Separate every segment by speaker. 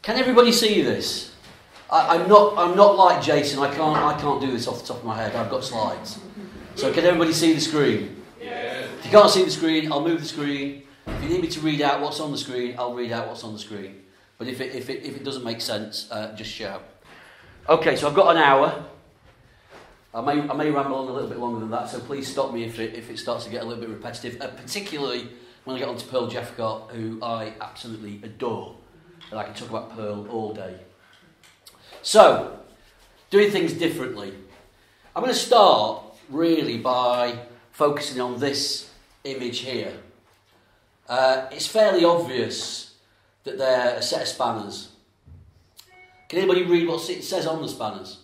Speaker 1: Can everybody see this? I'm not like Jason. I can't do this off the top of my head. I've got slides. So can everybody see the screen?
Speaker 2: Yes.
Speaker 1: If you can't see the screen, I'll move the screen. If you need me to read out what's on the screen, I'll read out what's on the screen. But if it doesn't make sense, just shout. Okay, so I've got an hour. I may ramble on a little bit longer than that, so please stop me if it starts to get a little bit repetitive, particularly when I get on to Pearl Jeffcott, who I absolutely adore. And I can talk about Pearl all day. So, doing things differently. I'm going to start really by focusing on this image here. It's fairly obvious that they're a set of spanners. Can anybody read what it says on the spanners?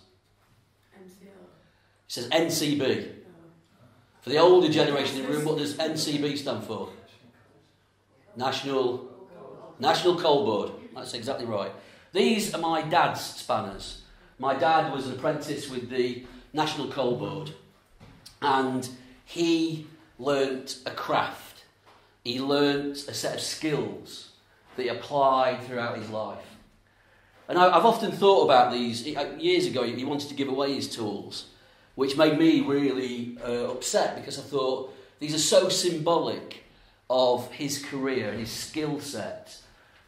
Speaker 1: It says NCB. For the older generation in the room, what does NCB stand for? National Coal Board. That's exactly right. These are my dad's spanners. My dad was an apprentice with the National Coal Board, and he learnt a craft. He learnt a set of skills that he applied throughout his life. And I've often thought about these. Years ago, he wanted to give away his tools, which made me really upset, because I thought these are so symbolic of his career and his skill set.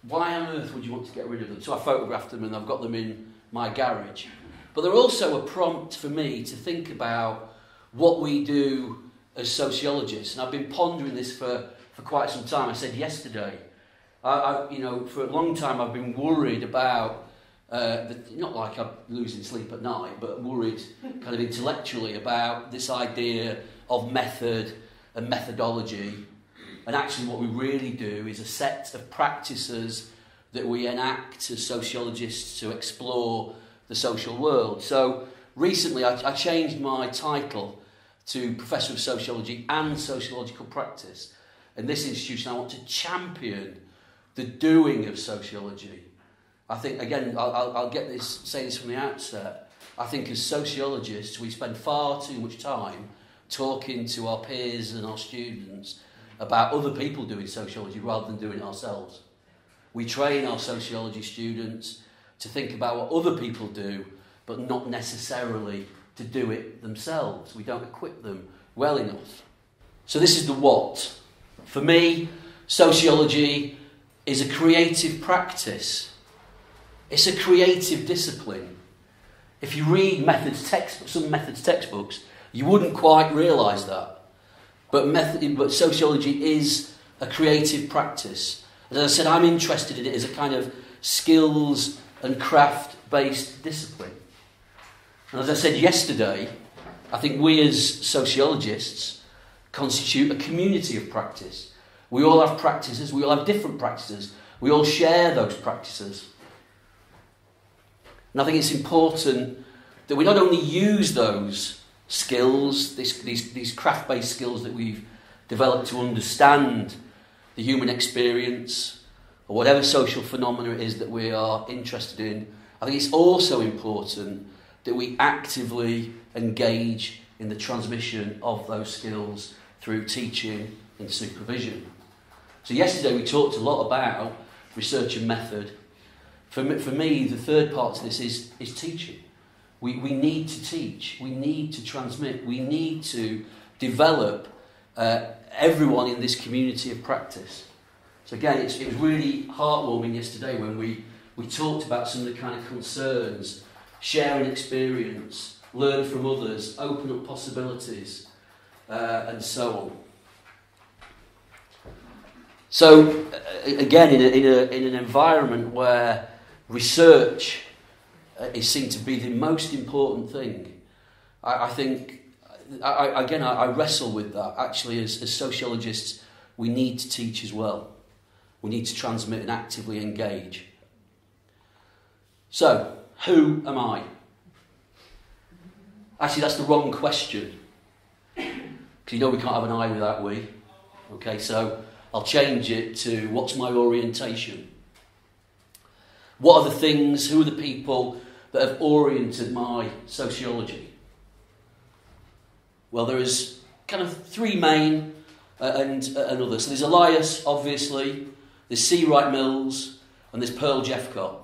Speaker 1: Why on earth would you want to get rid of them? So I photographed them and I've got them in my garage. But they're also a prompt for me to think about what we do as sociologists. And I've been pondering this for quite some time. I said yesterday, for a long time I've been worried about, not like I'm losing sleep at night, but worried kind of intellectually about this idea of method and methodology. And actually what we really do is a set of practices that we enact as sociologists to explore the social world. So recently I changed my title to Professor of Sociology and Sociological Practice. In this institution I want to champion the doing of sociology. I think, again, I'll say this from the outset, I think as sociologists we spend far too much time talking to our peers and our students about other people doing sociology rather than doing it ourselves. We train our sociology students to think about what other people do, but not necessarily to do it themselves. We don't equip them well enough. So this is the what. For me, sociology is a creative practice. It's a creative discipline. If you read some methods textbooks, you wouldn't quite realise that. But sociology is a creative practice. As I said, I'm interested in it as a kind of skills and craft-based discipline. And as I said yesterday, I think we as sociologists constitute a community of practice. We all have practices, we all have different practices, we all share those practices. And I think it's important that we not only use those skills, these craft-based skills that we've developed to understand the human experience or whatever social phenomena it is that we are interested in. I think it's also important that we actively engage in the transmission of those skills through teaching and supervision. So yesterday we talked a lot about research and method. For me, the third part to this is teaching. We need to teach, we need to transmit, we need to develop everyone in this community of practice. So again, it was really heartwarming yesterday when we talked about some of the kind of concerns, sharing experience, learn from others, open up possibilities, and so on. So again, in an environment where research is seen to be the most important thing, I think, I wrestle with that. Actually, as sociologists, we need to teach as well. We need to transmit and actively engage. So, who am I? Actually, that's the wrong question. Because you know we can't have an I without we. Okay, so I'll change it to what's my orientation? What are the things, who are the people that have oriented my sociology? Well, there is kind of three main and others. So there's Elias, obviously, there's C. Wright Mills, and there's Pearl Jeffcott.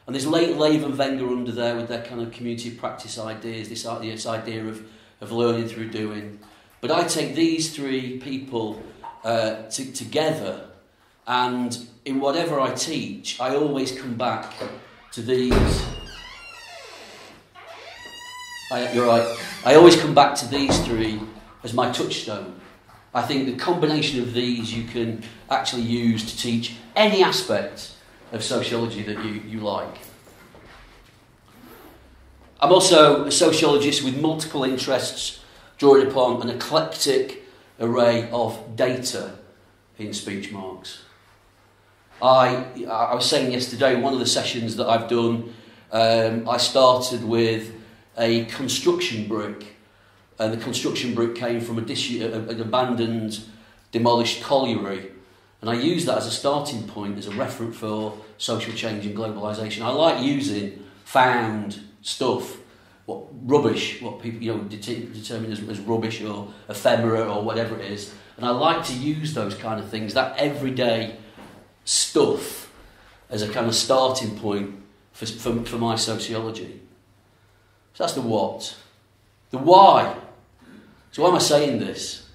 Speaker 1: And there's Lave and Wenger under there with their kind of community of practice ideas, this idea of learning through doing. But I take these three people together, and in whatever I teach, I always come back to these. You're right. I always come back to these three as my touchstone. I think the combination of these you can actually use to teach any aspect of sociology that you like. I'm also a sociologist with multiple interests, drawing upon an eclectic array of data in speech marks. I was saying yesterday, one of the sessions that I've done, I started with a construction brick, and the construction brick came from an abandoned, demolished colliery, and I used that as a starting point, as a reference for social change and globalisation. I like using found stuff, what people determine as rubbish or ephemera or whatever it is, and I like to use those kind of things, that everyday stuff, as a kind of starting point for my sociology. So that's the what. The why. So why am I saying this?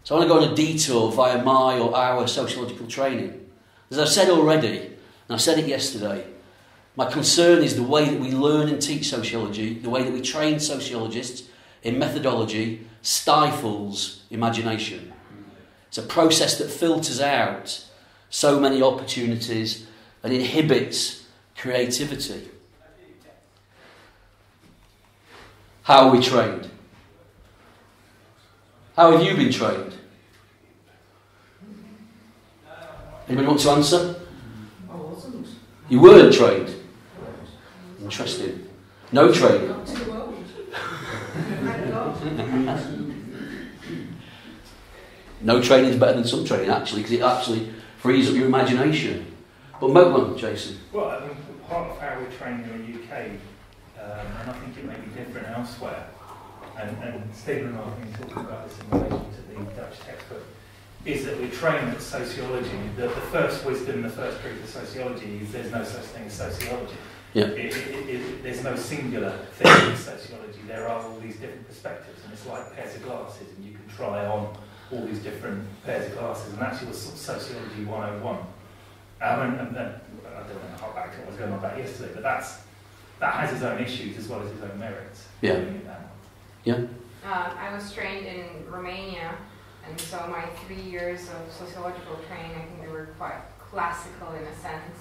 Speaker 1: So I want to go on a detour via my or our sociological training. As I've said already, and I said it yesterday, my concern is the way that we learn and teach sociology, the way that we train sociologists in methodology, stifles imagination. It's a process that filters out so many opportunities and inhibits creativity. How are we trained? How have you been trained? Anybody want to answer?
Speaker 2: I wasn't.
Speaker 1: You weren't trained? Interesting. No training? No training is better than some training, actually, because it actually frees up your imagination. But Moatman, Jason.
Speaker 3: Well, I mean, part of how we're trained in the UK, and I think it may be different elsewhere, and Stephen and I have been talking about this in relation to the Dutch textbook, is that we're trained that sociology, the first wisdom, the first truth of sociology is there's no such thing as sociology.
Speaker 1: Yeah.
Speaker 3: There's no singular thing in sociology. There are all these different perspectives, and it's like pairs of glasses, and you can try on all these different pairs of glasses, and actually was Sociology 101. And then, I don't know how back I was going on about yesterday, but that has its own issues as well as its own merits.
Speaker 1: Yeah. Yeah.
Speaker 4: I was trained in Romania, and so my 3 years of sociological training, I think they were quite classical in a sense.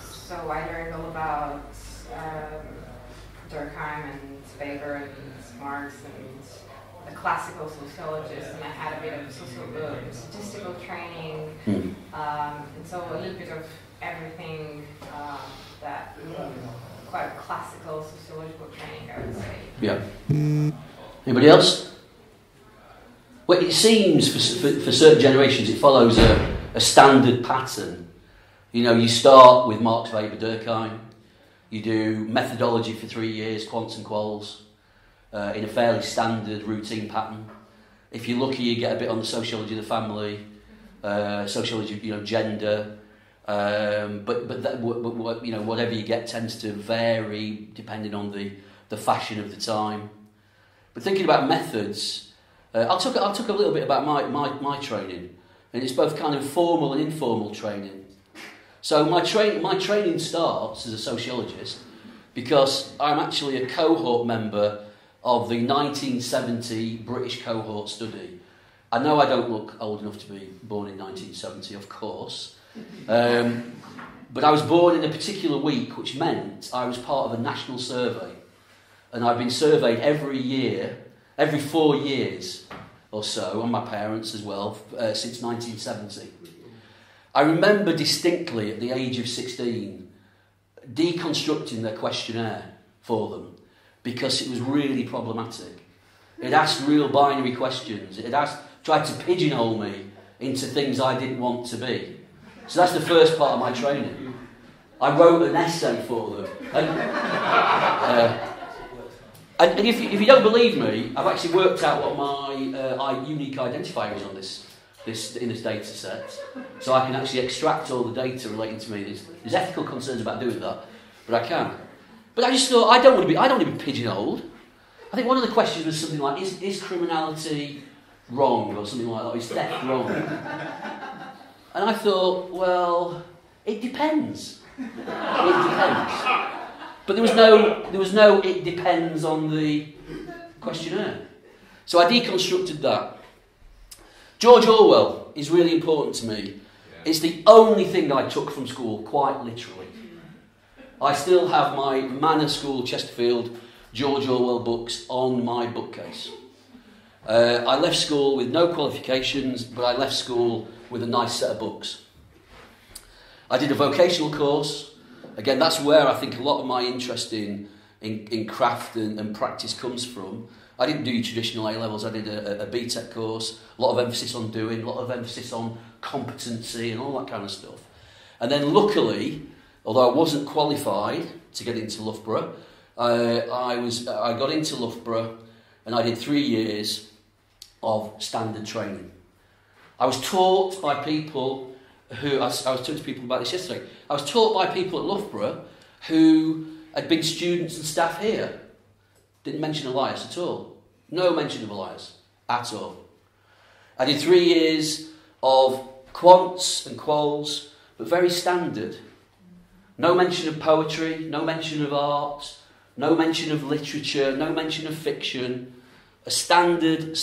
Speaker 4: So I learned all about Durkheim and Weber and Marx and the classical sociologists, and I had a bit of statistical training, and so a little bit of everything that quite classical sociological training, I would say.
Speaker 1: Yeah. Anybody else? Well, it seems for certain generations it follows a standard pattern. You know, you start with Marx, Weber, Durkheim. You do methodology for 3 years, quants and quals, in a fairly standard routine pattern. If you're lucky, you get a bit on the sociology of the family, sociology, gender. But whatever you get tends to vary depending on the fashion of the time. But thinking about methods, I'll talk a little bit about my training, and it's both kind of formal and informal training. So my training starts as a sociologist because I'm actually a cohort member of the 1970 British cohort study. I know I don't look old enough to be born in 1970, of course, but I was born in a particular week, which meant I was part of a national survey, and I've been surveyed every year, every 4 years or so, and my parents as well, since 1970. I remember distinctly at the age of 16 deconstructing their questionnaire for them because it was really problematic. It asked real binary questions. It tried to pigeonhole me into things I didn't want to be. So that's the first part of my training. I wrote an essay for them. And if you don't believe me, I've actually worked out what my unique identifier is on this in this data set, so I can actually extract all the data relating to me. There's ethical concerns about doing that, but I can. But I just thought, I don't want to be pigeonholed. I think one of the questions was something like, is criminality wrong, or something like that, or is theft wrong? And I thought, well, it depends. It depends. But there was no it depends on the questionnaire. So I deconstructed that. George Orwell is really important to me. Yeah. It's the only thing I took from school, quite literally. I still have my Manor School Chesterfield George Orwell books on my bookcase. I left school with no qualifications, but I left school with a nice set of books. I did a vocational course. Again, that's where I think a lot of my interest in craft and practice comes from. I didn't do traditional A-levels, I did a BTEC course, a lot of emphasis on doing, a lot of emphasis on competency and all that kind of stuff. And then luckily, although I wasn't qualified to get into Loughborough, I got into Loughborough and I did 3 years of standard training. I was taught by people who, I was talking to people about this yesterday, I was taught by people at Loughborough who had been students and staff here. Didn't mention Elias at all. No mention of Elias at all. I did 3 years of quants and quals, but very standard. No mention of poetry, no mention of art, no mention of literature, no mention of fiction. A standard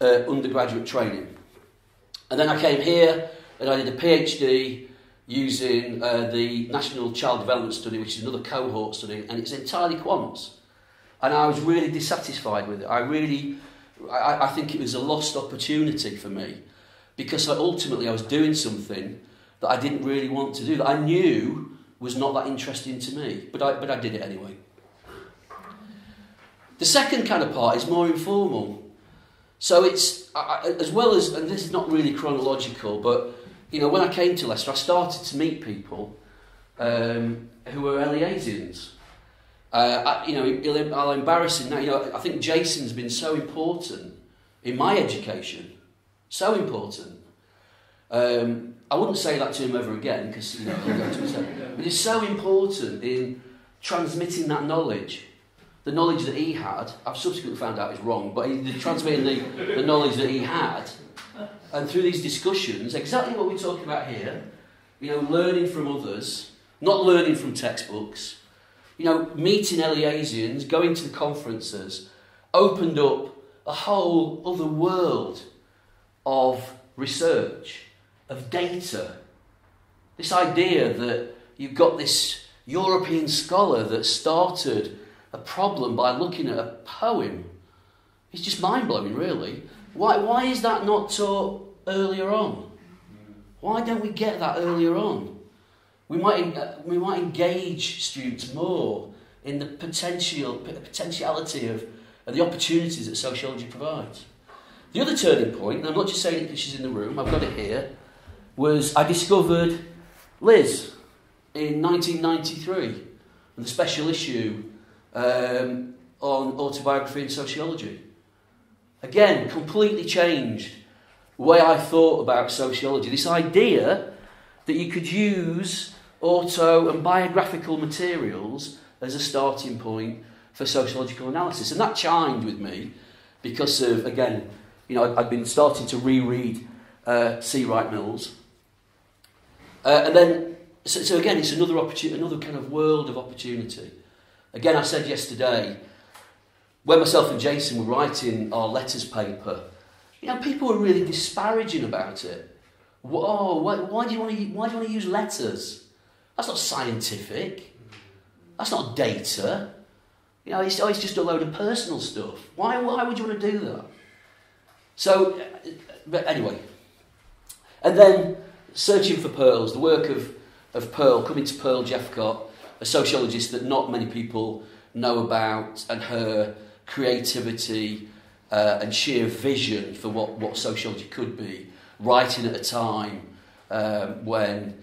Speaker 1: undergraduate training. And then I came here and I did a PhD using the National Child Development Study, which is another cohort study, and it's entirely quants. And I was really dissatisfied with it. I think it was a lost opportunity for me, because ultimately I was doing something that I didn't really want to do, that I knew was not that interesting to me, but I did it anyway. The second kind of part is more informal. So it's, as well as, and this is not really chronological, but when I came to Leicester, I started to meet people who were Eliasians. I'll embarrass him now. I think Jason's been so important in my education. So important. I wouldn't say that to him ever again, because, I'll go to his head. But it's so important in transmitting that knowledge. The knowledge that he had, I've subsequently found out is wrong, but transmitting the knowledge that he had. And through these discussions, exactly what we're talking about here, learning from others, not learning from textbooks, meeting Eliasians, going to the conferences, opened up a whole other world of research, of data. This idea that you've got this European scholar that started a problem by looking at a poem. It's just mind-blowing, really. Why is that not taught earlier on? Why don't we get that earlier on? We might engage students more in the potentiality of the opportunities that sociology provides. The other turning point, and I'm not just saying it because she's in the room, I've got it here, was I discovered Liz in 1993, and the special issue on autobiography and sociology. Again, completely changed the way I thought about sociology. This idea that you could use auto and biographical materials as a starting point for sociological analysis. And that chimed with me because of, again, I'd been starting to reread C. Wright Mills. And then, so again, it's another opportunity, another kind of world of opportunity. Again, I said yesterday, when myself and Jason were writing our letters paper, people were really disparaging about it. Whoa, why do you want to use letters? That's not scientific. That's not data. It's just a load of personal stuff. Why would you want to do that? So, but anyway. And then, searching for pearls, the work of Pearl, coming to Pearl Jeffcott, a sociologist that not many people know about, and her creativity and sheer vision for what sociology could be, writing at a time when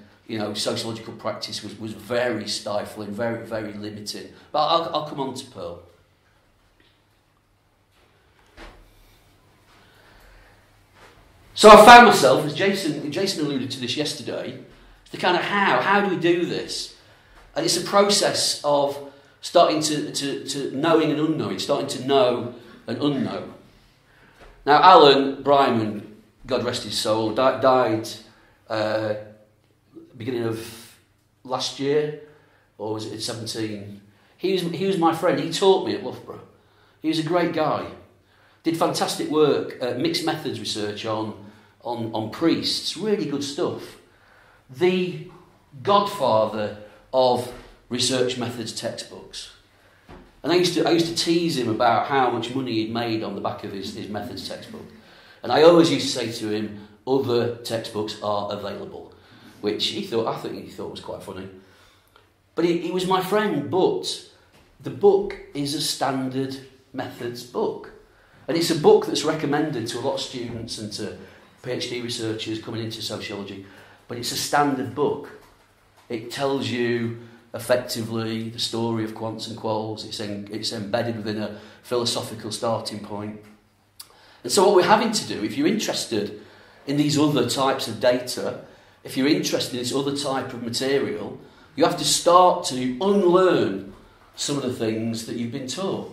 Speaker 1: sociological practice was very stifling, very, very limiting. But I'll come on to Pearl. So I found myself, as Jason alluded to this yesterday, the kind of how do we do this? And it's a process of starting to knowing and unknowing, starting to know and unknow. Now, Alan Bryman, God rest his soul, died beginning of last year, or was it 17? He was my friend. He taught me at Loughborough. He was a great guy. Did fantastic work, mixed methods research on priests. Really good stuff. The godfather of research methods textbooks. And I used to tease him about how much money he'd made on the back of his methods textbook. And I always used to say to him, other textbooks are available, which I think he thought was quite funny. But he was my friend, but the book is a standard methods book. And it's a book that's recommended to a lot of students and to PhD researchers coming into sociology. But it's a standard book. It tells you effectively the story of quants and quals. It's embedded within a philosophical starting point. And so what we're having to do, if you're interested in these other types of data, if you're interested in this other type of material, you have to start to unlearn some of the things that you've been taught.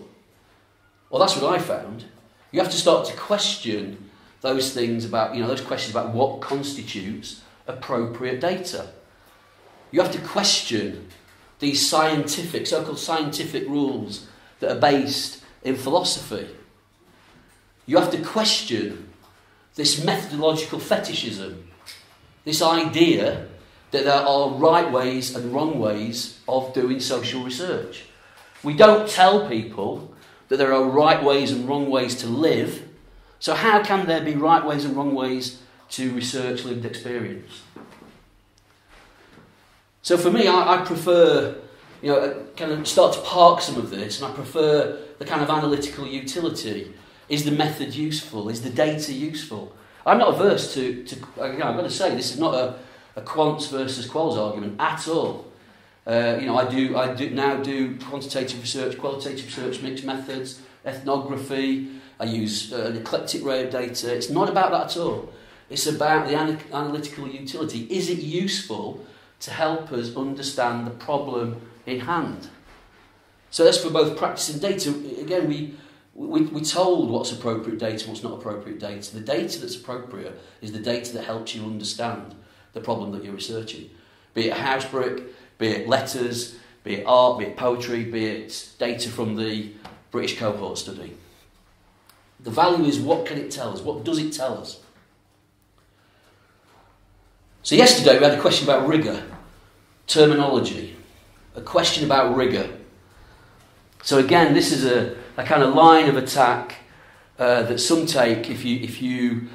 Speaker 1: Well, that's what I found. You have to start to question those things about, those questions about what constitutes appropriate data. You have to question these so-called scientific rules that are based in philosophy. You have to question this methodological fetishism, this idea that there are right ways and wrong ways of doing social research. We don't tell people that there are right ways and wrong ways to live, so how can there be right ways and wrong ways to research lived experience? So for me, I prefer, kind of start to park some of this, and I prefer the kind of analytical utility. Is the method useful? Is the data useful? I'm not averse to I've got to say, this is not a quants versus quals argument at all. I do now do quantitative research, qualitative research, mixed methods, ethnography. I use an eclectic array of data. It's not about that at all. It's about the analytical utility. Is it useful to help us understand the problem in hand? So that's for both practice and data. Again, we're told what's appropriate data and what's not appropriate data. The data that's appropriate is the data that helps you understand the problem that you're researching. Be it a house brick, be it letters, be it art, be it poetry, be it data from the British cohort study. The value is, what can it tell us? What does it tell us? So yesterday we had a question about rigour, terminology, a question about rigour. So again, this is a kind of line of attack that some take if you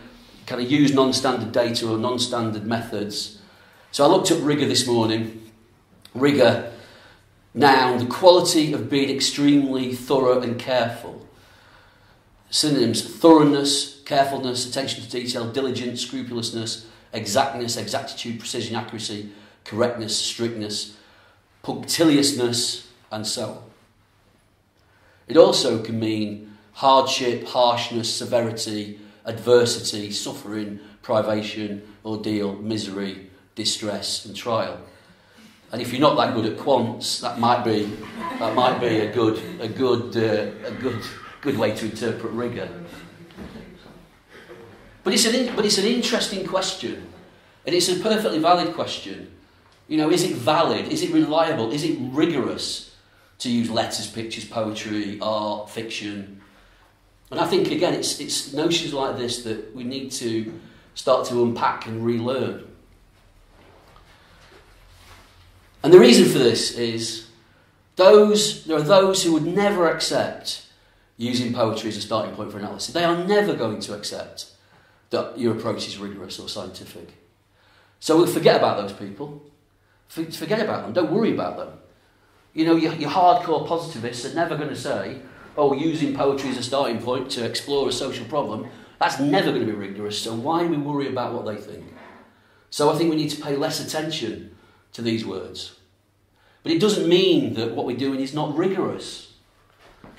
Speaker 1: kind of use non-standard data or non-standard methods. So I looked up rigour this morning. Rigour, noun, the quality of being extremely thorough and careful. Synonyms: thoroughness, carefulness, attention to detail, diligence, scrupulousness, exactness, exactitude, precision, accuracy, correctness, strictness, punctiliousness, and so on. It also can mean hardship, harshness, severity, adversity, suffering, privation, ordeal, misery, distress, and trial. And if you're not that good at quants, that might be a good way to interpret rigour. But it's an interesting question, and it's a perfectly valid question. Is it valid? Is it reliable? Is it rigorous to use letters, pictures, poetry, art, fiction? And I think again, it's notions like this that we need to start to unpack and relearn. And the reason for this is there are those who would never accept using poetry as a starting point for analysis. They are never going to accept that your approach is rigorous or scientific. So we'll forget about those people. Forget about them. Don't worry about them. Your hardcore positivists are never going to say, using poetry as a starting point to explore a social problem, that's never going to be rigorous, so why do we worry about what they think? So I think we need to pay less attention to these words. But it doesn't mean that what we're doing is not rigorous.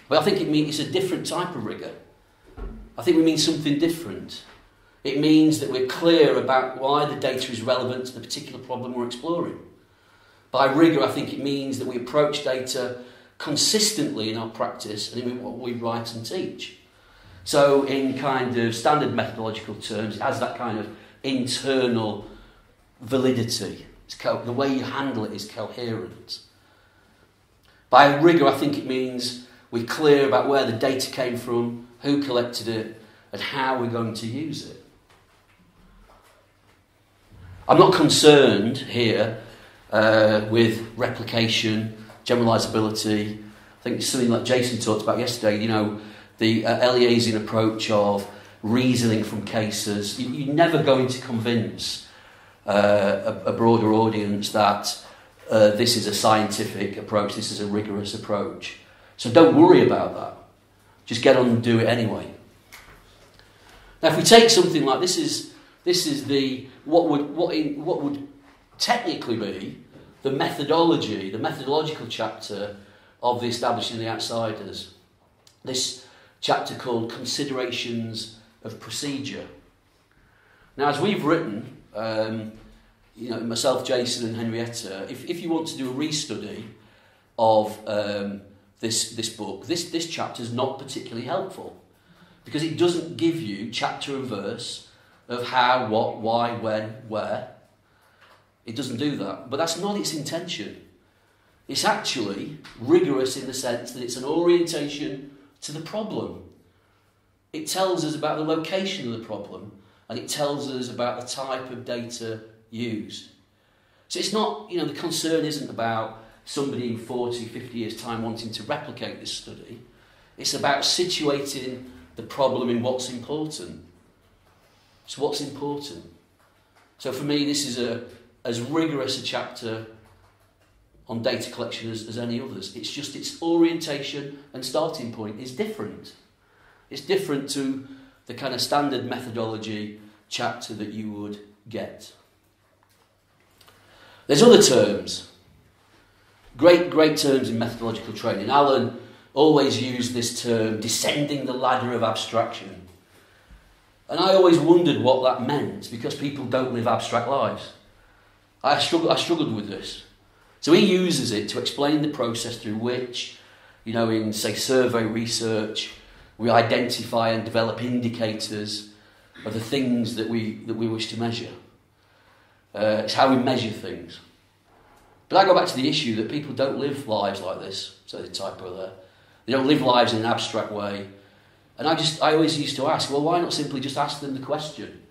Speaker 1: But I think it means it's a different type of rigour. I think we mean something different. It means that we're clear about why the data is relevant to the particular problem we're exploring. By rigour, I think it means that we approach data consistently in our practice and in what we write and teach. So in kind of standard methodological terms, it has that kind of internal validity. The way you handle it is coherent. By rigour, I think it means we're clear about where the data came from, who collected it, and how we're going to use it. I'm not concerned here with replication, generalisability. I think it's something like Jason talked about yesterday, you know, the Eliasian approach of reasoning from cases. You're never going to convince a broader audience that this is a scientific approach, this is a rigorous approach. So don't worry about that. Just get on and do it anyway. Now, if we take something like this is the what would technically be the methodological chapter of the Establishing the Outsiders. This chapter called Considerations of Procedure. Now, as we've written, you know, myself, Jason, and Henrietta, if you want to do a restudy of this book, this chapter is not particularly helpful because it doesn't give you chapter and verse of how, what, why, when, where. It doesn't do that. But that's not its intention. It's actually rigorous in the sense that it's an orientation to the problem. It tells us about the location of the problem and it tells us about the type of data used. So it's not, you know, the concern isn't about somebody in 40, 50 years' time wanting to replicate this study. It's about situating the problem in what's important. So what's important? So for me, this is as rigorous a chapter on data collection as any others. It's just its orientation and starting point is different. It's different to the kind of standard methodology chapter that you would get. There's other terms, great terms in methodological training. Alan always used this term, descending the ladder of abstraction. And I always wondered what that meant because people don't live abstract lives. I struggled with this. So he uses it to explain the process through which, you know, in, say, survey research, we identify and develop indicators of the things that we wish to measure. It's how we measure things. But I go back to the issue that people don't live lives like this. So the typo there. They don't live lives in an abstract way. And I always used to ask, well, why not simply just ask them the question?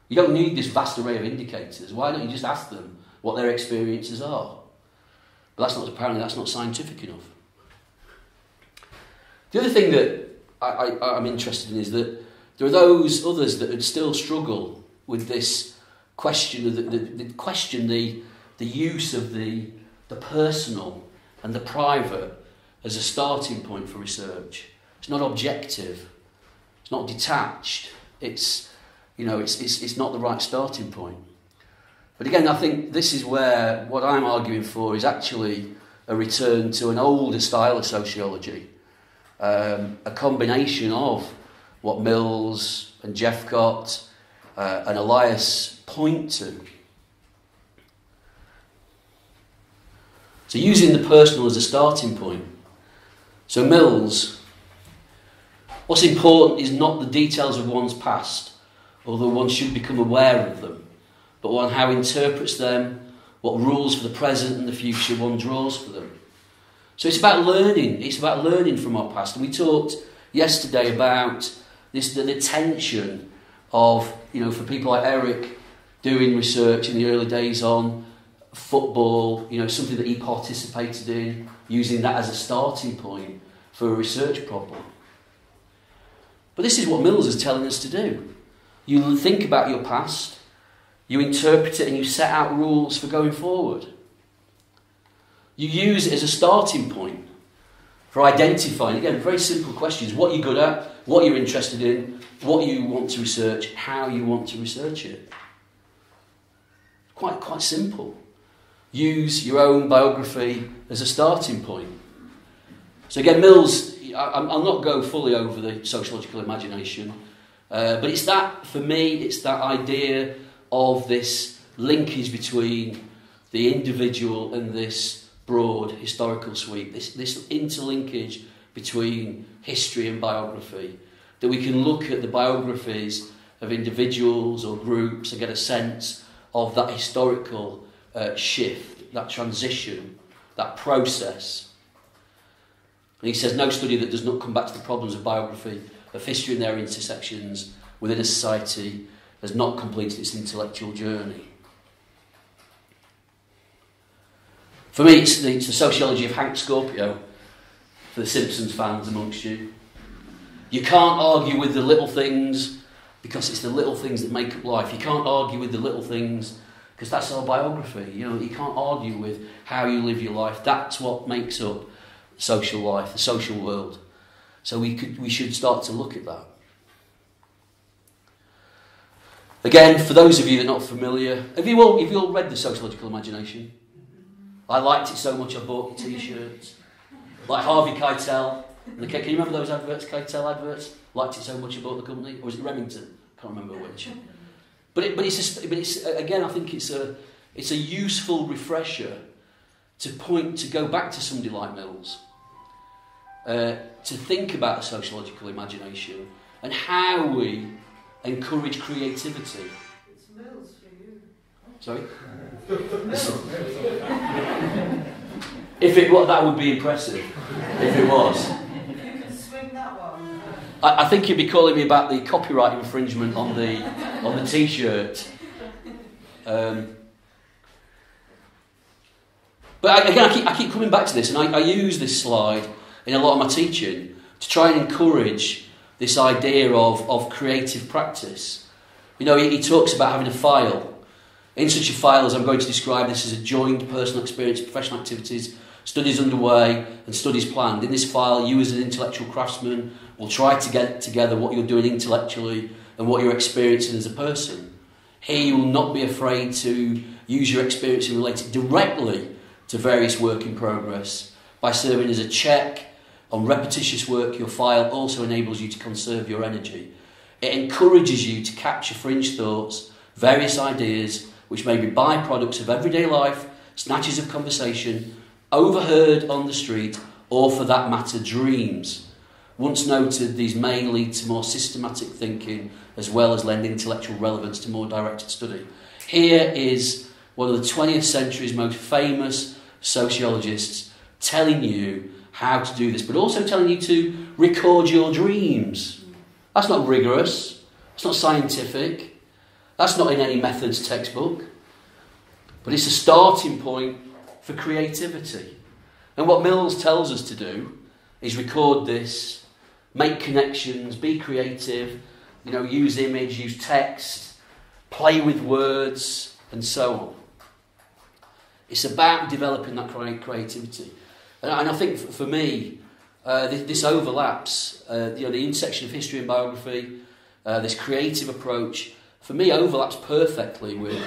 Speaker 1: You don't need this vast array of indicators. Why don't you just ask them what their experiences are? But apparently that's not scientific enough. The other thing that I'm interested in is that there are those others that would still struggle with this question of the use of the personal and the private as a starting point for research. It's not objective. It's not detached. It's not the right starting point. But again, I think this is where what I'm arguing for is actually a return to an older style of sociology, a combination of what Mills and Jeffcott and Elias point to. So using the personal as a starting point. So Mills, what's important is not the details of one's past, although one should become aware of them, but one how interprets them, what rules for the present and the future one draws for them. So it's about learning. It's about learning from our past. And we talked yesterday about the tension of, for people like Eric doing research in the early days on football, something that he participated in, using that as a starting point for a research problem. But this is what Mills is telling us to do. You think about your past, you interpret it, and you set out rules for going forward. You use it as a starting point for identifying, again, very simple questions: what you're good at, what you're interested in, what you want to research, how you want to research it. Quite simple. Use your own biography as a starting point. So again, Mills, I'll not go fully over the sociological imagination. But it's that, for me, it's that idea of this linkage between the individual and this broad historical sweep, this interlinkage between history and biography, that we can look at the biographies of individuals or groups and get a sense of that historical shift, that transition, that process. And he says, no study that does not come back to the problems of biography, of history and their intersections within a society has not completed its intellectual journey. For me, it's the sociology of Hank Scorpio, for the Simpsons fans amongst you. You can't argue with the little things because it's the little things that make up life. You can't argue with the little things because that's our biography. You know, you can't argue with how you live your life. That's what makes up social life, the social world. So we should start to look at that. Again, for those of you that are not familiar, have you all read The Sociological Imagination? I liked it so much I bought your T-shirts. Like Harvey Keitel. Can you remember those adverts, Keitel adverts? Liked it so much I bought the company. Or was it Remington? Can't remember which. But it's again, I think it's a useful refresher to go back to somebody like Mills, to think about the sociological imagination and how we encourage creativity.
Speaker 2: It's Mills for you.
Speaker 1: Sorry? That would be impressive if it was.
Speaker 2: You can swing that one.
Speaker 1: I think you'd be calling me about the copyright infringement on the T-shirt. But again, I keep coming back to this, and I use this slide in a lot of my teaching to try and encourage this idea of creative practice. You know, he talks about having a file. In such a file as I'm going to describe this as a joined personal experience, professional activities, studies underway and studies planned. In this file, you as an intellectual craftsman will try to get together what you're doing intellectually and what you're experiencing as a person. Here you will not be afraid to use your experience and relate it directly to various work in progress. By serving as a check on repetitious work, your file also enables you to conserve your energy. It encourages you to capture fringe thoughts, various ideas, which may be byproducts of everyday life, snatches of conversation, overheard on the street, or for that matter, dreams. Once noted, these may lead to more systematic thinking as well as lend intellectual relevance to more directed study. Here is one of the 20th century's most famous sociologists telling you how to do this, but also telling you to record your dreams. That's not rigorous. It's not scientific. That's not in any methods textbook. But it's a starting point for creativity. And what Mills tells us to do is record this, make connections, be creative, use image, use text, play with words, and so on. It's about developing that creativity. And I think for me, this overlaps, the intersection of history and biography, this creative approach, for me, overlaps perfectly with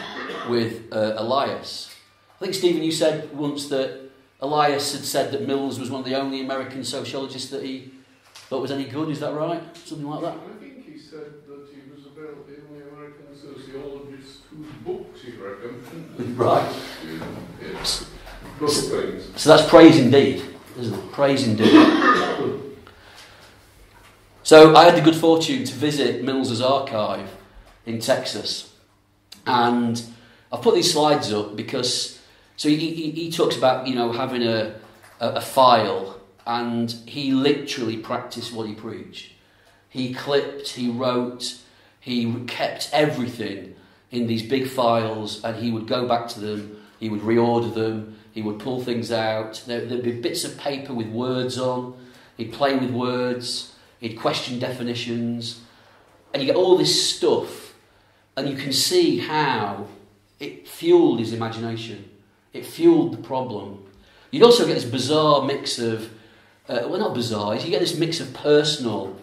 Speaker 1: Elias. I think, Stephen, you said once that Elias had said that Mills was one of the only American sociologists that he thought was any good. Is that right? Something like that?
Speaker 5: I think he said that he was about the only American sociologist whose books he recommended.
Speaker 1: Right.
Speaker 5: Yes. Good things.
Speaker 1: So that's praise indeed, isn't it? Praise indeed. So I had the good fortune to visit Mills's archive in Texas, and I've put these slides up because he talks about having a file, and he literally practiced what he preached. He clipped, he wrote, he kept everything in these big files, and he would go back to them, he would reorder them, he would pull things out. There'd be bits of paper with words on, he'd play with words, he'd question definitions, and you get all this stuff. And you can see how it fueled his imagination. It fueled the problem. You'd also get this bizarre mix of, not bizarre, you get this mix of personal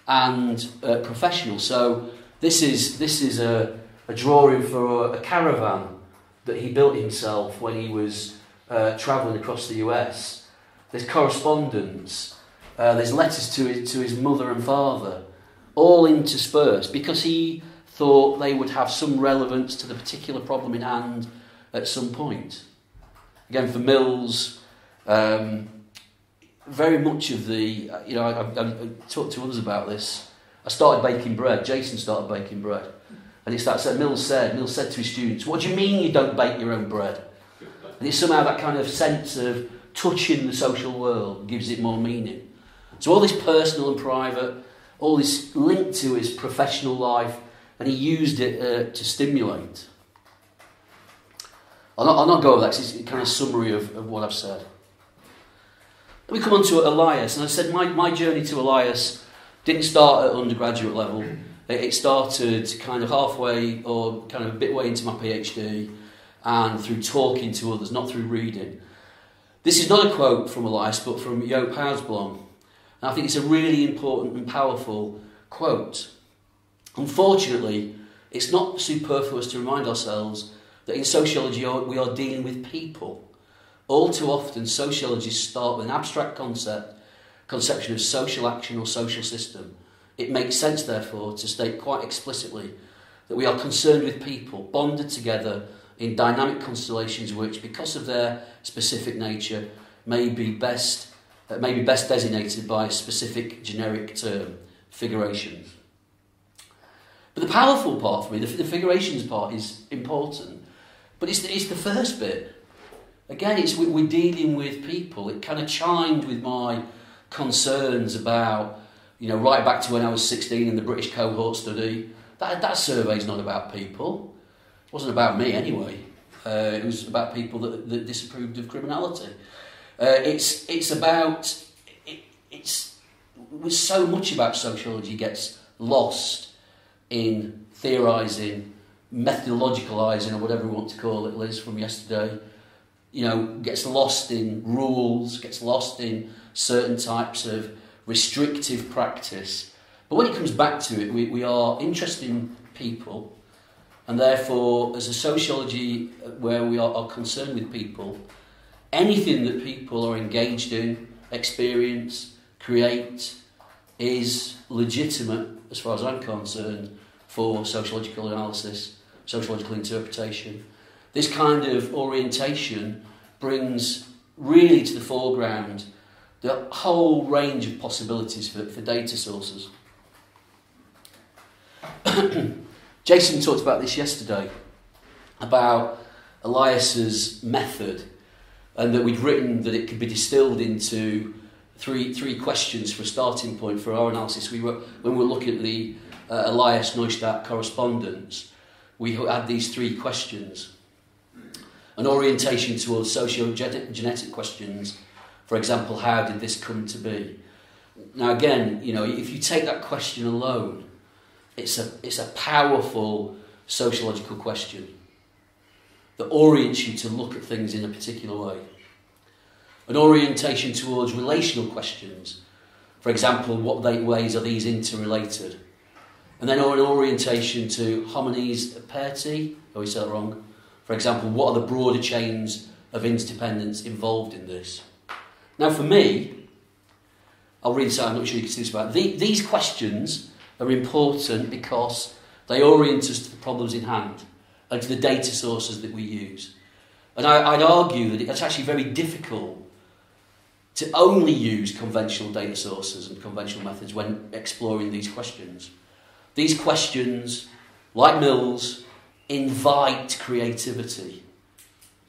Speaker 1: and professional. So this is a drawing for a caravan that he built himself when he was travelling across the US. There's correspondence. There's letters to his mother and father. all interspersed, because he thought they would have some relevance to the particular problem in hand at some point. Again, for Mills, very much of the, I talked to others about this. I started baking bread. Jason started baking bread. And it's that, Mills said to his students, what do you mean you don't bake your own bread? And it's somehow that kind of sense of touching the social world gives it more meaning. So all this personal and private, all this linked to his professional life, and he used it to stimulate. I'll not go over that because it's a kind of summary of what I've said. Let me come on to Elias. And I said my journey to Elias didn't start at undergraduate level. It started kind of halfway or kind of a bit way into my PhD, and through talking to others, not through reading. This is not a quote from Elias, but from Joop Huisblom. And I think it's a really important and powerful quote. Unfortunately, it's not superfluous to remind ourselves that in sociology we are dealing with people. All too often, sociologists start with an abstract conception of social action or social system. It makes sense, therefore, to state quite explicitly that we are concerned with people, bonded together in dynamic constellations which, because of their specific nature, may be best designated by a specific generic term, figurations. But the powerful part for me, the figurations part, is important. But it's the first bit. Again, we're dealing with people. It kind of chimed with my concerns about, right back to when I was 16 in the British cohort study. That survey's not about people. It wasn't about me anyway. It was about people that disapproved of criminality. It's so much about sociology gets lost in theorising, methodologicalising, or whatever we want to call it, Liz, from yesterday. Gets lost in rules, gets lost in certain types of restrictive practice. But when it comes back to it, we are interested in people, and therefore, as a sociology where we are concerned with people, anything that people are engaged in, experience, create, is legitimate, as far as I'm concerned, for sociological analysis, sociological interpretation. This kind of orientation brings really to the foreground the whole range of possibilities for data sources. Jason talked about this yesterday, about Elias's method, and that we'd written that it could be distilled into three questions for a starting point for our analysis. When we were looking at the Elias-Neustadt correspondence, we had these three questions. An orientation towards socio-genetic questions. For example, how did this come to be? Now again, if you take that question alone, it's a powerful sociological question that orients you to look at things in a particular way. An orientation towards relational questions. For example, what ways are these interrelated? And then an orientation to homines aperti, we said that wrong. For example, what are the broader chains of interdependence involved in this? Now for me, I'll read this out, I'm not sure you can see this about. These questions are important because they orient us to the problems in hand and to the data sources that we use. And I'd argue that it's actually very difficult to only use conventional data sources and conventional methods when exploring these questions. These questions, like Mills, invite creativity.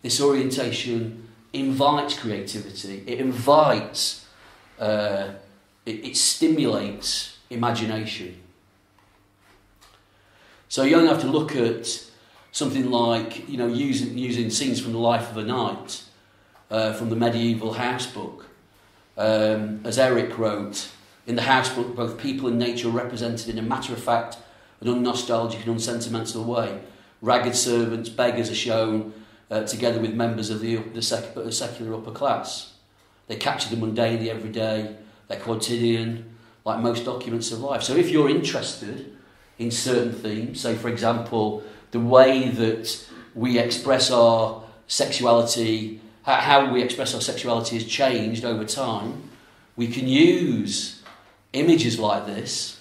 Speaker 1: This orientation invites creativity. It invites, it stimulates imagination. So you only have to look at something like, using scenes from the life of a knight, from the medieval house book. As Eric wrote, in the house book, both people and nature are represented in a matter-of-fact and unnostalgic and unsentimental way. Ragged servants, beggars are shown together with members of the secular upper class. They capture the mundane, the everyday, they're quotidian, like most documents of life. So if you're interested in certain themes, say for example, the way that we express our sexuality, how we express our sexuality has changed over time, we can use images like this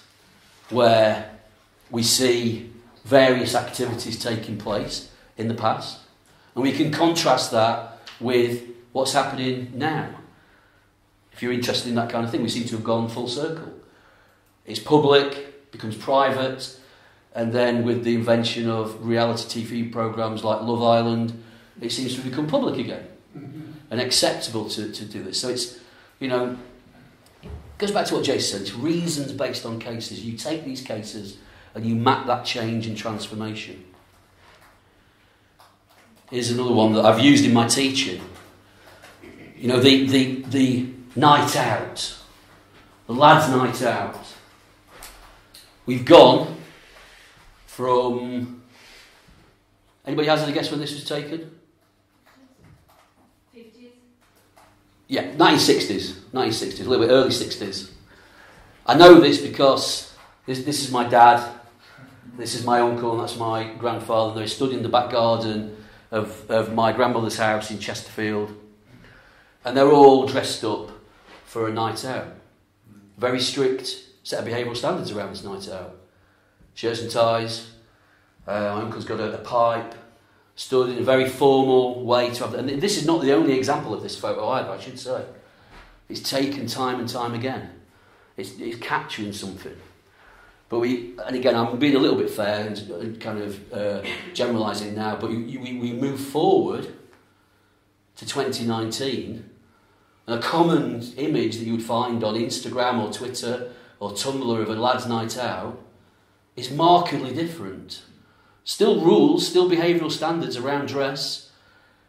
Speaker 1: where we see various activities taking place in the past, and we can contrast that with what's happening now. If you're interested in that kind of thing, we seem to have gone full circle. It's public, becomes private, and then with the invention of reality TV programmes like Love Island, it seems to have become public again and acceptable to do this. So it's, you know, it goes back to what Jason said, it's reasons based on cases. You take these cases and you map that change and transformation. Here's another one that I've used in my teaching. You know, the night out, the lads' night out. We've gone from... Anybody has any guess when this was taken?
Speaker 4: 50s?
Speaker 1: Yeah, 1960s, a little bit early 60s. I know this because this is my dad, this is my uncle, and that's my grandfather. They stood in the back garden of my grandmother's house in Chesterfield, and they're all dressed up for a night out. Very strict set of behavioural standards around this night out. Shirts and ties. My uncle's got a pipe. Stood in a very formal way to have... And this is not the only example of this photo either, I should say. It's taken time and time again. It's capturing something. But and again, I'm being a little bit fair and kind of generalising now, but we move forward to 2019, and a common image that you would find on Instagram or Twitter or Tumblr of a lad's night out is markedly different. Still rules, still behavioural standards around dress,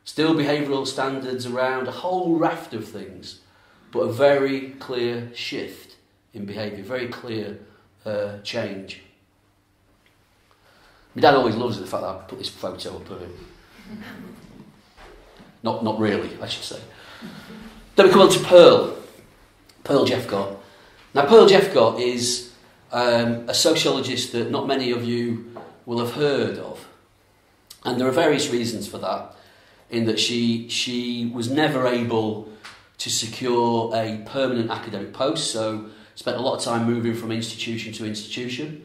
Speaker 1: still behavioural standards around a whole raft of things, but a very clear shift in behaviour, very clear change. My dad always loves the fact that I put this photo up of him. Not really, I should say. Then we come on to Pearl Jeffcott. Now, Pearl Jeffcott is a sociologist that not many of you will have heard of. And there are various reasons for that, in that she was never able to secure a permanent academic post, so spent a lot of time moving from institution to institution.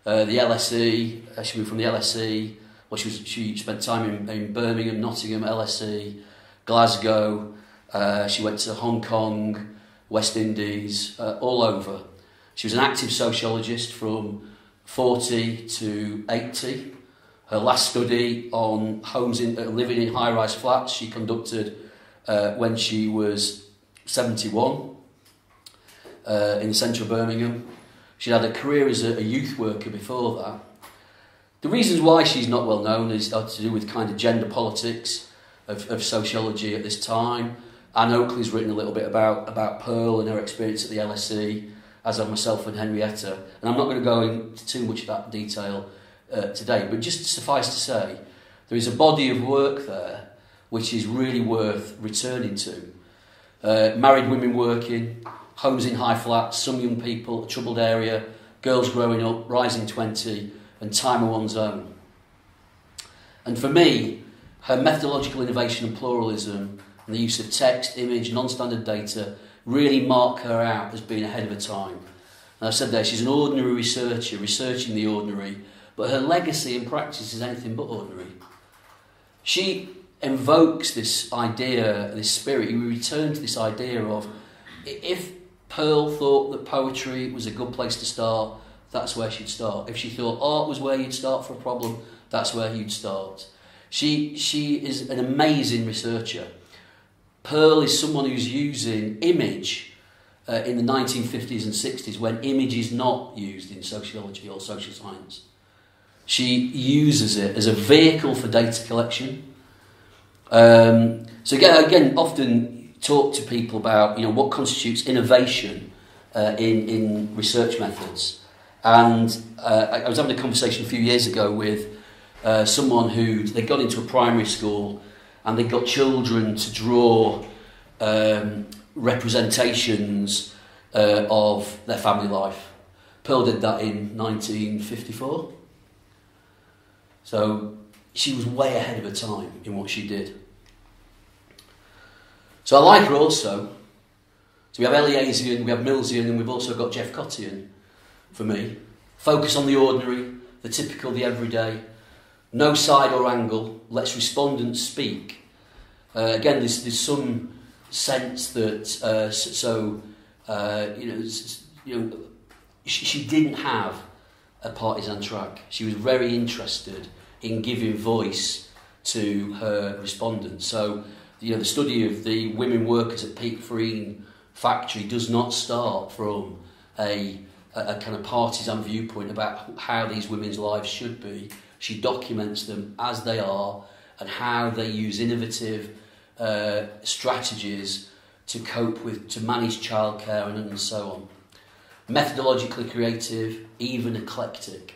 Speaker 1: The LSE, she moved from the LSE, she spent time in Birmingham, Nottingham, LSE, Glasgow, she went to Hong Kong, West Indies, all over. She was an active sociologist from 40 to 80. Her last study on homes living in high-rise flats she conducted when she was 71 in the centre of Birmingham. She had a career as a youth worker before that. The reasons why she's not well known is to do with kind of gender politics of sociology at this time. Anne Oakley's written a little bit about Pearl and her experience at the LSE, as have myself and Henrietta. And I'm not going to go into too much of that detail today, but just suffice to say, there is a body of work there which is really worth returning to. Married women working, homes in high flats, some young people, a troubled area, girls growing up, rising 20, and time of one's own. And for me, her methodological innovation and pluralism and the use of text, image, non-standard data really mark her out as being ahead of her time. And I said there, she's an ordinary researcher, researching the ordinary, but her legacy in practice is anything but ordinary. She invokes this idea, this spirit. We return to this idea of, if Pearl thought that poetry was a good place to start, that's where she'd start. If she thought art was where you'd start for a problem, that's where you'd start. She is an amazing researcher. Pearl is someone who's using image in the 1950s and 60s when image is not used in sociology or social science. She uses it as a vehicle for data collection. So again, often talk to people about what constitutes innovation in research methods. And I was having a conversation a few years ago with someone who they got into a primary school and they got children to draw representations of their family life. Pearl did that in 1954. So she was way ahead of her time in what she did. So I like her also. So we have Eliasian, we have Millsian, and we've also got Jeffcottian for me. Focus on the ordinary, the typical, the everyday. No side or angle. Lets respondents speak. Again, there's some sense that she didn't have a partisan track. She was very interested in giving voice to her respondents. So, the study of the women workers at Peak Freen factory does not start from a kind of partisan viewpoint about how these women's lives should be. She documents them as they are and how they use innovative strategies to cope with, to manage childcare and so on. Methodologically creative, even eclectic.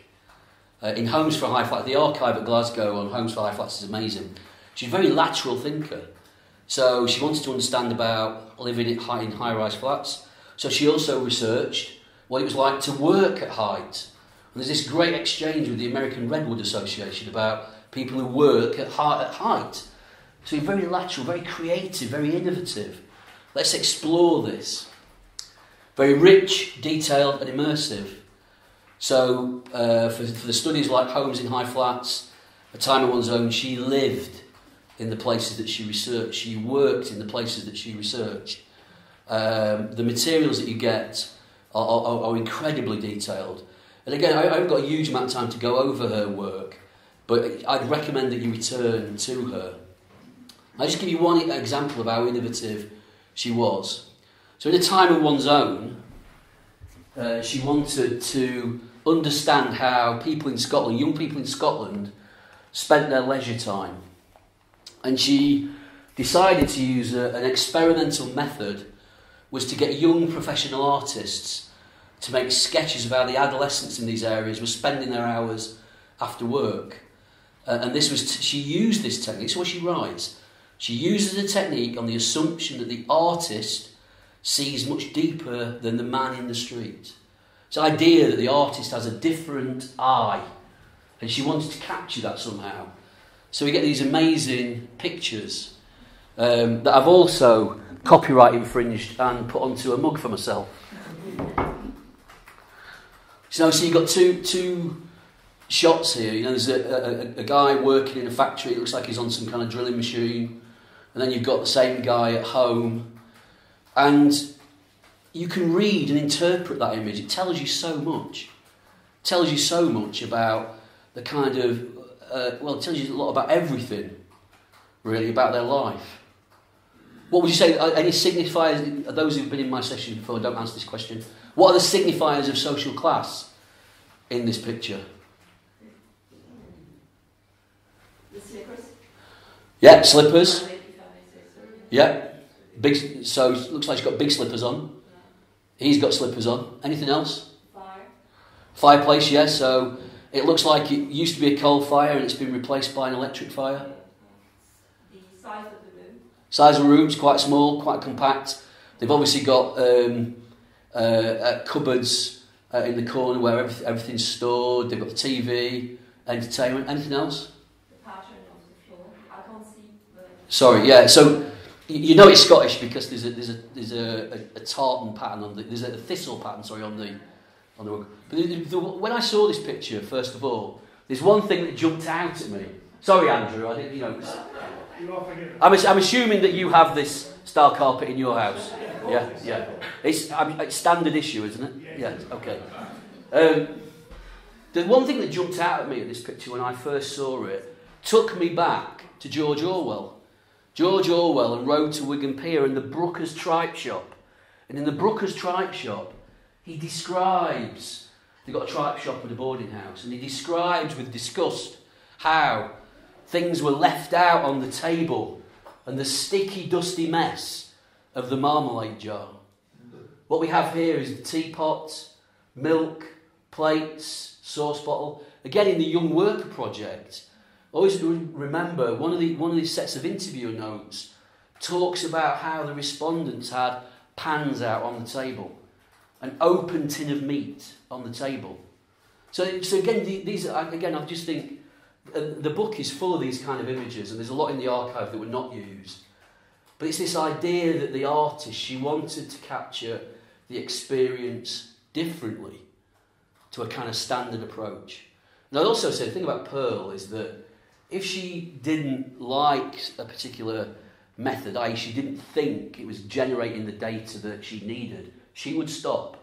Speaker 1: In Homes for High Flats, the archive at Glasgow on Homes for High Flats is amazing. She's a very lateral thinker. So she wanted to understand about living in high-rise flats. So she also researched what it was like to work at height. And there's this great exchange with the American Redwood Association about people who work at height. So very lateral, very creative, very innovative. Let's explore this. Very rich, detailed and immersive. So for the studies like Homes in High Flats, A Time of One's Own, she lived in the places that she researched. She worked in the places that she researched. The materials that you get are incredibly detailed. And again, I haven't got a huge amount of time to go over her work, but I'd recommend that you return to her. I'll just give you one example of how innovative she was. So in A Time of One's Own, she wanted to understand how people in Scotland, young people in Scotland, spent their leisure time. And she decided to use an experimental method, was to get young professional artists to make sketches of how the adolescents in these areas were spending their hours after work. And this was she used this technique. So what she writes, she uses the technique on the assumption that the artist sees much deeper than the man in the street. It's the idea that the artist has a different eye, and she wanted to capture that somehow. So we get these amazing pictures that I've also copyright infringed and put onto a mug for myself. So you've got two shots here. There's a guy working in a factory. It looks like he's on some kind of drilling machine. And then you've got the same guy at home. And you can read and interpret that image. It tells you so much. It tells you so much about the kind of... it tells you a lot about everything, really, about their life. What would you say, any signifiers, those who've been in my session before, don't answer this question, what are the signifiers of social class in this picture?
Speaker 6: The slippers?
Speaker 1: Yeah, slippers. Yeah, big. So it looks like she's got big slippers on. He's got slippers on. Anything else?
Speaker 6: Fire.
Speaker 1: Fireplace, yeah, so it looks like it used to be a coal fire and it's been replaced by an electric fire.
Speaker 6: The size of the room?
Speaker 1: Size of the room's quite small, quite compact. They've obviously got cupboards in the corner where everything's stored. They've got the TV, entertainment. Anything else?
Speaker 6: The pattern of the floor. I can't see the...
Speaker 1: Sorry, yeah. So you know it's Scottish because there's a tartan pattern on there's a thistle pattern. Sorry, on the rug. But when I saw this picture, first of all, there's one thing that jumped out at me. Sorry, Andrew, I didn't. I'm assuming that you have this style carpet in your house. Yeah. It's standard issue, isn't it? Yeah. Okay. The one thing that jumped out at me at this picture when I first saw it took me back to George Orwell. George Orwell and Road to Wigan Pier and the Brooker's Tripe Shop. And in the Brooker's Tripe Shop, he describes, they've got a tripe shop at a boarding house, and he describes with disgust how things were left out on the table and the sticky, dusty mess of the marmalade jar. What we have here is the teapot, milk, plates, sauce bottle. Again, in the Young Worker Project, always remember one of these sets of interview notes talks about how the respondents had pans out on the table, an open tin of meat on the table. So again, I just think the book is full of these kind of images, and there's a lot in the archive that were not used. But it's this idea that the artist, she wanted to capture the experience differently to a kind of standard approach. And I'd also say the thing about Pearl is that if she didn't like a particular method, i.e. she didn't think it was generating the data that she needed, she would stop.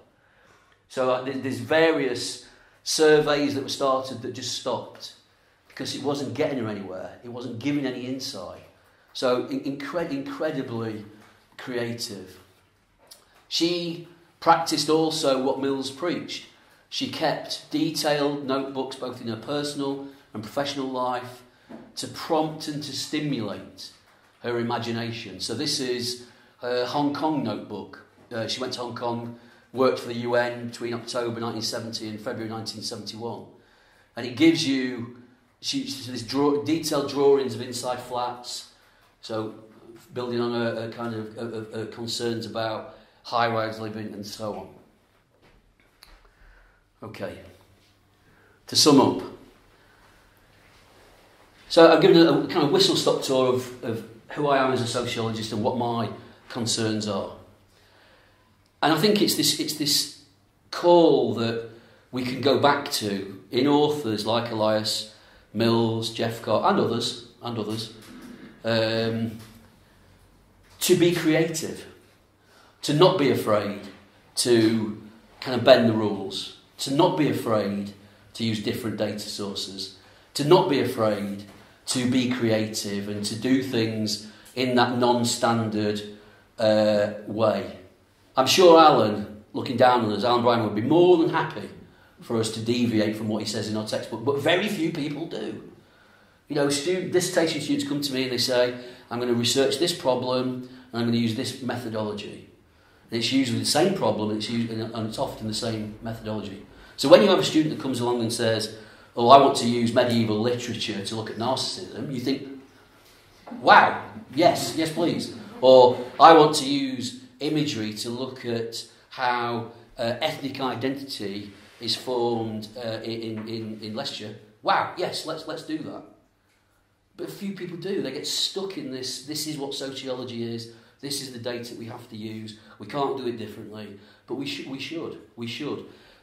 Speaker 1: So there's various surveys that were started that just stopped because it wasn't getting her anywhere. It wasn't giving any insight. So incredibly creative. She practiced also what Mills preached. She kept detailed notebooks both in her personal and professional life to prompt and to stimulate her imagination. So this is her Hong Kong notebook. She went to Hong Kong, worked for the UN between October 1970 and February 1971. And it gives you this detailed drawings of inside flats, so building on a kind of concerns about high-rise living and so on. Okay, to sum up. So I've given a kind of whistle-stop tour of who I am as a sociologist and what my concerns are. And I think it's this call that we can go back to in authors like Elias, Mills, Jeffcott and others, to be creative, to not be afraid to kind of bend the rules, to not be afraid to use different data sources, to not be afraid to be creative and to do things in that non-standard way. I'm sure Alan, looking down on us, Alan Bryman would be more than happy for us to deviate from what he says in our textbook, but very few people do. You know, dissertation students come to me and they say, I'm going to research this problem and I'm going to use this methodology. And it's usually the same problem and it's often the same methodology. So when you have a student that comes along and says, oh, I want to use medieval literature to look at narcissism, you think, wow, yes, please. Or I want to use imagery to look at how ethnic identity is formed in Leicester. Wow, yes, let's do that. But few people do. They get stuck in this is what sociology is, this is the data we have to use, we can't do it differently, but we should.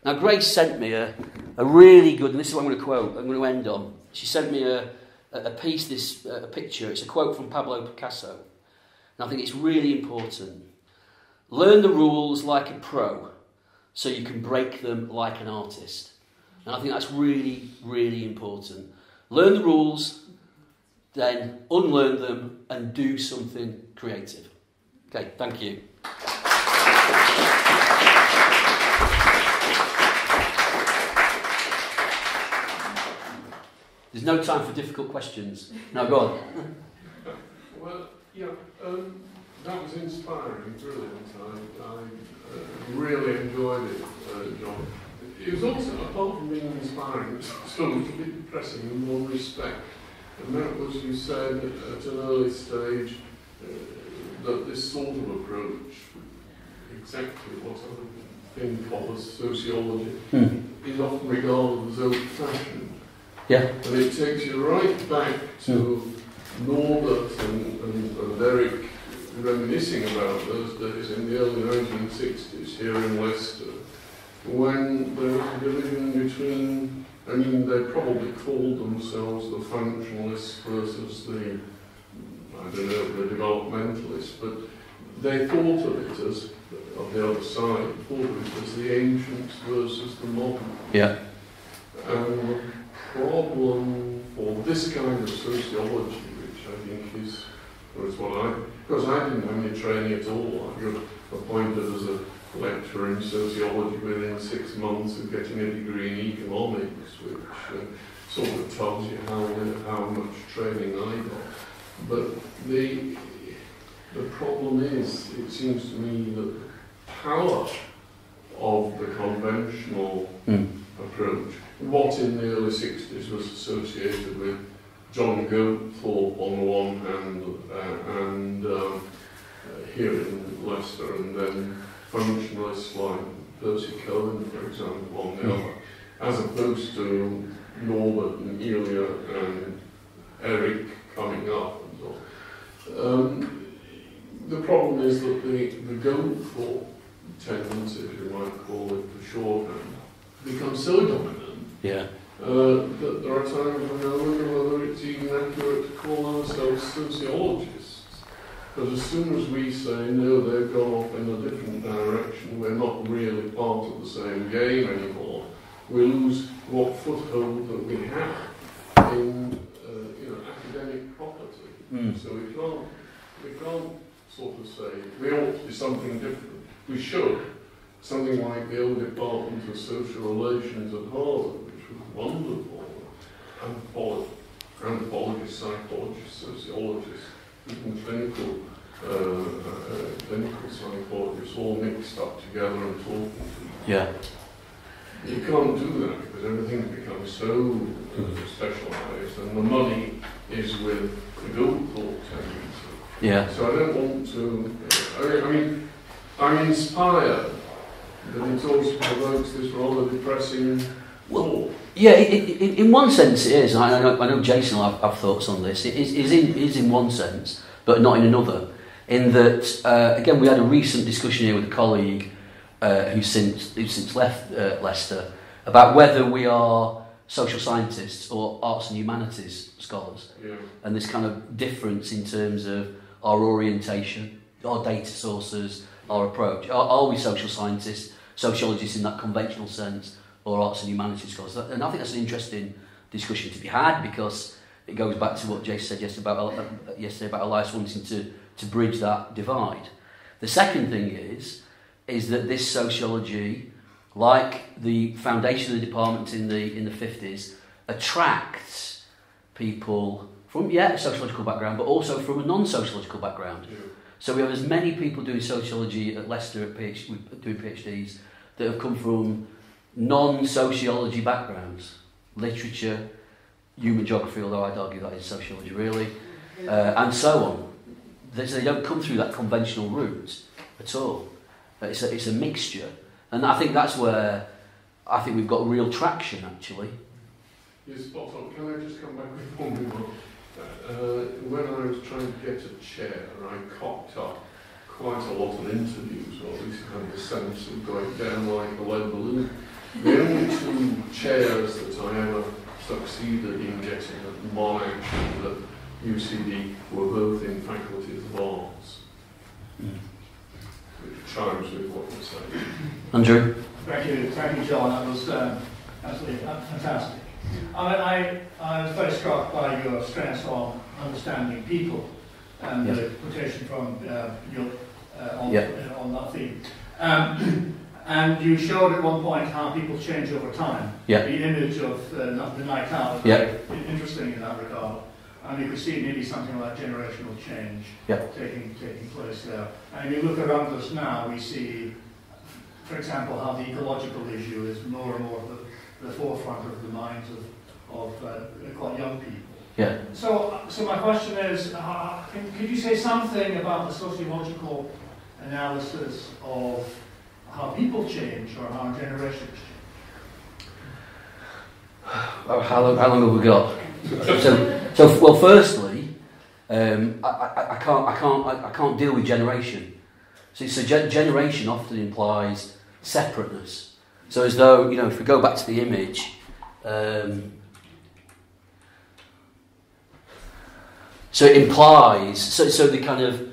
Speaker 1: Now Grace sent me a really good, and this is what I'm going to quote, I'm going to end on. She sent me a piece, a picture, it's a quote from Pablo Picasso, and I think it's really important. Learn the rules like a pro, so you can break them like an artist. And I think that's really, really important. Learn the rules, then unlearn them and do something creative. Okay, thank you. There's no time for difficult questions. No, go on.
Speaker 5: Well, yeah, that was inspiring, brilliant. I really enjoyed it, John. It was also, apart from being inspiring, it was also a little bit depressing in one respect. And that was, you said at an early stage that this sort of approach, exactly what I think of as sociology, is often regarded as old-fashioned.
Speaker 1: Yeah.
Speaker 5: And it takes you right back to Norbert and Eric reminiscing about those days in the early 1960s here in Leicester, when there was a division between, I mean, they probably called themselves the functionalists versus the, I don't know, the developmentalists, but they thought of it as, on the other side, thought of it as the ancients versus the modern.
Speaker 1: Yeah.
Speaker 5: And the problem for this kind of sociology, which I think is what because I didn't have any training at all. I got appointed as a lecturer in sociology within 6 months of getting a degree in economics, which sort of tells you how much training I got. But the problem is, it seems to me, that the power of the conventional approach, what in the early 60s was associated with John Goldthorpe on the one hand, and here in Leicester, and then functionalists like Percy Cohen, for example, on the other, as opposed to Norbert and Elia and Eric coming up and so on. The problem is that the Goldthorpe tendency, if you might call it, for shorthand, become so dominant that there are times when I wonder whether it's even accurate to call ourselves sociologists. Because as soon as we say, no, they've gone off in a different direction, we're not really part of the same game anymore, we lose what foothold that we have in academic property. So we can't sort of say, we ought to be something different. We should. Something like the old Department of Social Relations at Harvard, which was wonderful. Anthropologists, psychologists, sociologists, even clinical psychologists all mixed up together and talking to each other. You can't do that because everything becomes so specialised, and the money is with the good thought tendency. So I don't want to. I'm inspired that it also provokes this rather depressing thought.
Speaker 1: Yeah, in one sense it is. I know Jason will have thoughts on this. It is in one sense, but not in another. In that, again, we had a recent discussion here with a colleague who's since left Leicester about whether we are social scientists or arts and humanities scholars, and this kind of difference in terms of our orientation, our data sources, our approach. Are we social scientists, sociologists in that conventional sense, or arts and humanities scholars? And I think that's an interesting discussion to be had, because it goes back to what Jason said yesterday about Elias wanting to bridge that divide. The second thing is that this sociology, like the foundation of the department in the 50s, attracts people from a sociological background, but also from a non-sociological background. So we have as many people doing sociology at Leicester doing PhDs that have come from non-sociology backgrounds, literature, human geography, although I'd argue that is sociology really, and so on. They don't come through that conventional route at all. It's a mixture, and I think that's where I think we've got real traction actually.
Speaker 5: Yes, spot on. Can I just come back with one more? When I was trying to get a chair, I cocked up quite a lot of interviews, or at least I had the sense of going down like a lead balloon. The only two chairs that I ever succeeded in getting at Monash and at UCD were both in faculties of arts, which chimes with what you're saying.
Speaker 1: Andrew?
Speaker 7: Thank you, John. That was absolutely fantastic. I was very struck by your stress on understanding people and the quotation from on that theme. And you showed at one point how people change over time. The image of the night out was interesting in that regard. And you could see maybe something like generational change taking place there. And if you look around us now, we see, for example, how the ecological issue is more and more the forefront of the minds of quite young people. So my question is, could you say something about the sociological analysis of how people change or how generations change?
Speaker 1: How long have we got? So well, firstly, I can't deal with generation. So generation often implies separateness. So as though, if we go back to the image, so it implies, so the kind of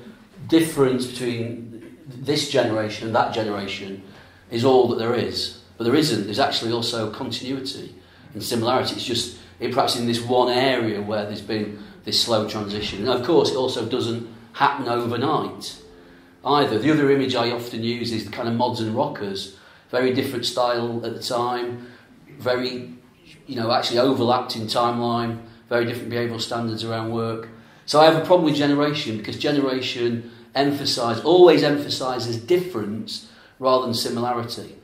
Speaker 1: difference between this generation and that generation is all that there is. But there isn't. There's actually also continuity and similarity. It's just perhaps in this one area where there's been this slow transition. And of course, it also doesn't happen overnight either. The other image I often use is the kind of mods and rockers. Very different style at the time, very, actually overlapped in timeline, very different behavioural standards around work. So I have a problem with generation, because generation always emphasises difference rather than similarity,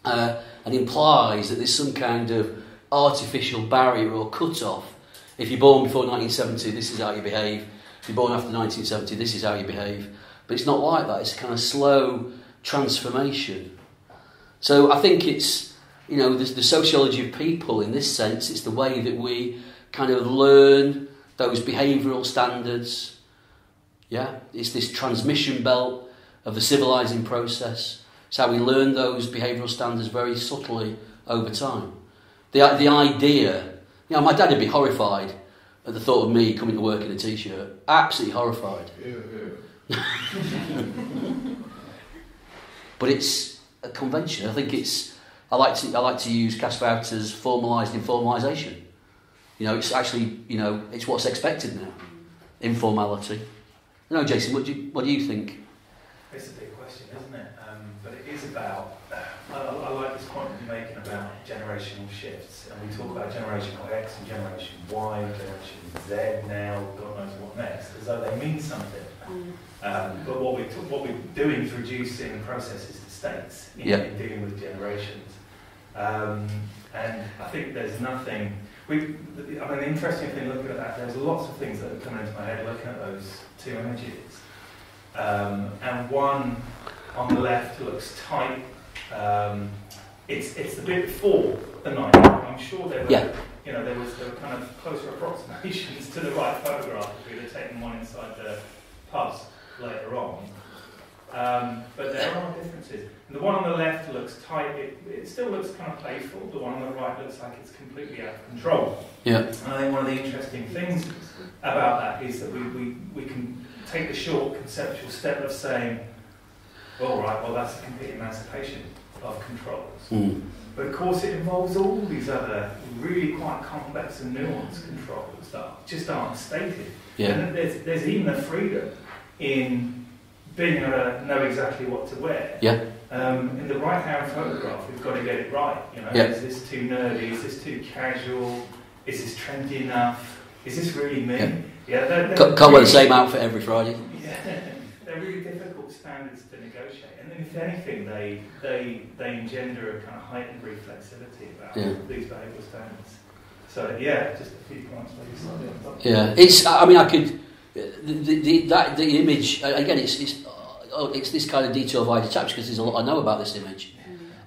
Speaker 1: and implies that there's some kind of artificial barrier or cut-off. If you're born before 1970, this is how you behave. If you're born after 1970, this is how you behave. But it's not like that. It's a kind of slow transformation. So I think it's, the sociology of people in this sense. It's the way that we kind of learn those behavioural standards. It's this transmission belt of the civilising process. It's how we learn those behavioural standards very subtly over time. The idea, my dad would be horrified at the thought of me coming to work in a t-shirt. Absolutely horrified.
Speaker 5: Yeah.
Speaker 1: But it's a convention. I think I like to use Caspar-Hauser's formalised informalisation. It's actually, it's what's expected now. Informality. Jason, what do you think?
Speaker 3: It's a big question, isn't it? But it is about, I like this point you're making about generational shifts. And we talk about generational X and generation Y and generation Z now, God knows what next, as though they mean something. But what we're doing is reducing processes to states in dealing with generations. And I think there's nothing... the interesting thing looking at that, there's lots of things that are coming into my head looking at those two images. And one on the left looks tight. It's the bit before the night. I'm sure there were, there were kind of closer approximations to the right photograph if we'd have taken one inside the pubs later on. But there are differences. And the one on the left looks tight. It still looks kind of playful. The one on the right looks like it's completely out of control.
Speaker 1: Yeah.
Speaker 3: And I think one of the interesting things about that is that we can take the short conceptual step of saying, all right, well, that's a complete emancipation of controls. But of course it involves all these other really quite complex and nuanced controls that just aren't stated.
Speaker 1: Yeah.
Speaker 3: And there's even a freedom in being able to know exactly what to wear.
Speaker 1: Yeah.
Speaker 3: In the right-hand photograph, we've got to get it right. Is this too nerdy? Is this too casual? Is this trendy enough? Is this really me?
Speaker 1: Can't wear the same outfit every Friday.
Speaker 3: Yeah, they're really difficult standards to negotiate. And then if anything, they engender a kind of heightened reflexivity about these behavioural standards. So just a few points maybe.
Speaker 1: Yeah, it's. I mean, I could. The image again. It's this kind of detail of detached because there's a lot I know about this image.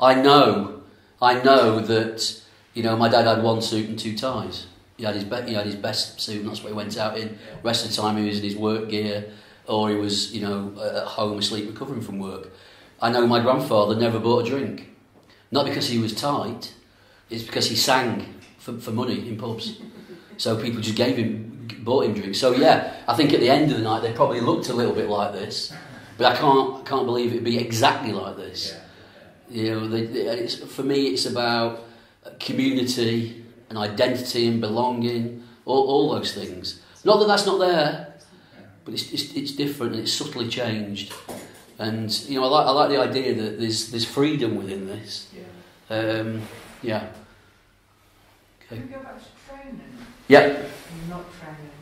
Speaker 1: I know that my dad had one suit and two ties. He had his best suit, and that's what he went out in. The rest of the time he was in his work gear, or he was at home asleep recovering from work. I know my grandfather never bought a drink, not because he was tight. It's because he sang for money in pubs. So people just bought him drinks. So I think at the end of the night they probably looked a little bit like this, but I can't believe it'd be exactly like this. For me, it's about community and identity and belonging, all those things. Not that that's not there, but it's different and it's subtly changed. And I like the idea that there's freedom within this. Okay.
Speaker 2: Can we go back to training?
Speaker 1: Yeah.
Speaker 2: Not training.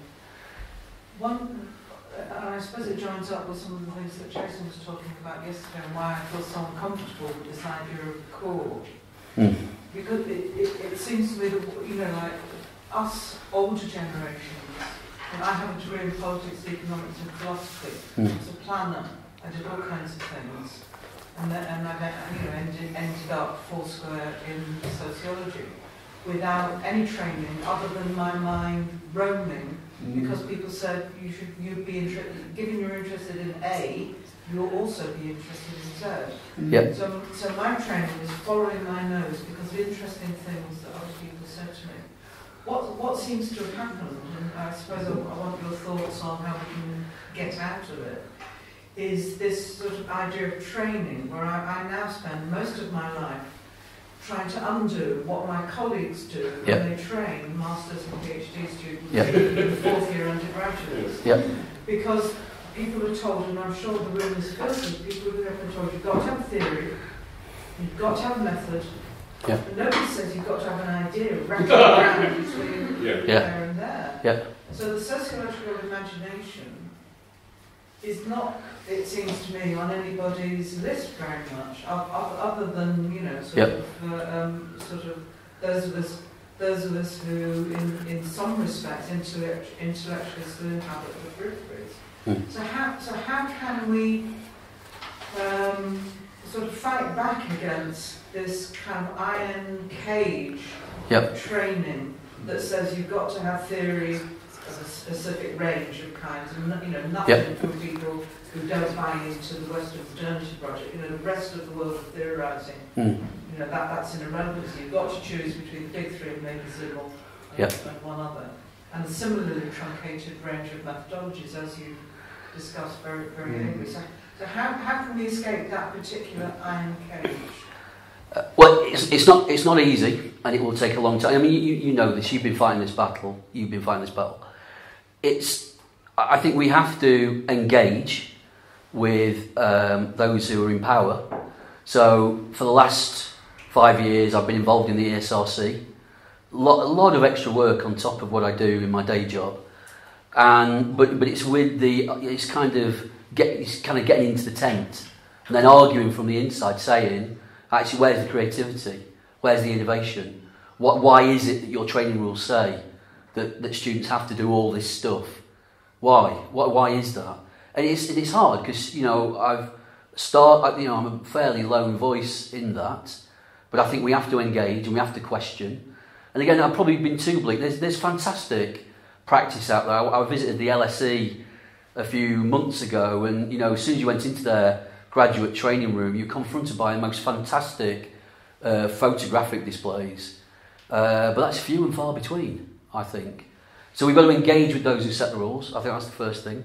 Speaker 2: One, and I suppose it joins up with some of the things that Jason was talking about yesterday and why I feel so uncomfortable with this idea of the core. Because it seems to me that, like us older generations, and I have a degree in politics, economics and philosophy, as a planner, I did all kinds of things, and I ended up foursquare in sociology without any training other than my mind roaming, because people said you'd be interested, given you're interested in A, you'll also be interested in Z.
Speaker 1: Yep.
Speaker 2: So my training was following my nose because of interesting things that other people said to me. What seems to have happened, and I suppose I want your thoughts on how we can get out of it, is this sort of idea of training, where I now spend most of my life trying to undo what my colleagues do when they train masters and PhD students and fourth-year undergraduates. Because people are told, and I'm sure the room is filled with people who have been told, you've got to have theory, you've got to have method, but nobody says you've got to have an idea wrapped around between there and there. So the sociological imagination is not, it seems to me, on anybody's list very much, other than sort of those of us who, in some respects, intellectually still inhabit the peripheries. So how can we sort of fight back against this kind of iron cage training that says you've got to have theory of a specific range of kinds, and nothing for people who don't buy into the Western modernity project. The rest of the world of theorising, that's an irrelevancy. You've got to choose between the big three and maybe Zillow and one other. And a similarly truncated range of methodologies, as you discussed very, very ably. So how can we escape that particular iron cage?
Speaker 1: Well, it's not easy, and it will take a long time. I mean, you know this. You've been fighting this battle. I think we have to engage with those who are in power. So for the last 5 years, I've been involved in the ESRC. A lot of extra work on top of what I do in my day job, but it's with it's kind of getting into the tent and then arguing from the inside, saying, actually, where's the creativity? Where's the innovation? Why is it that your training rules say that students have to do all this stuff? Why is that? And it's hard because I'm a fairly lone voice in that, but I think we have to engage and we have to question. And again, I've probably been too bleak. There's fantastic practice out there. I visited the LSE a few months ago, and as soon as you went into their graduate training room, you're confronted by the most fantastic photographic displays. But that's few and far between, I think. So we've got to engage with those who set the rules. I think that's the first thing.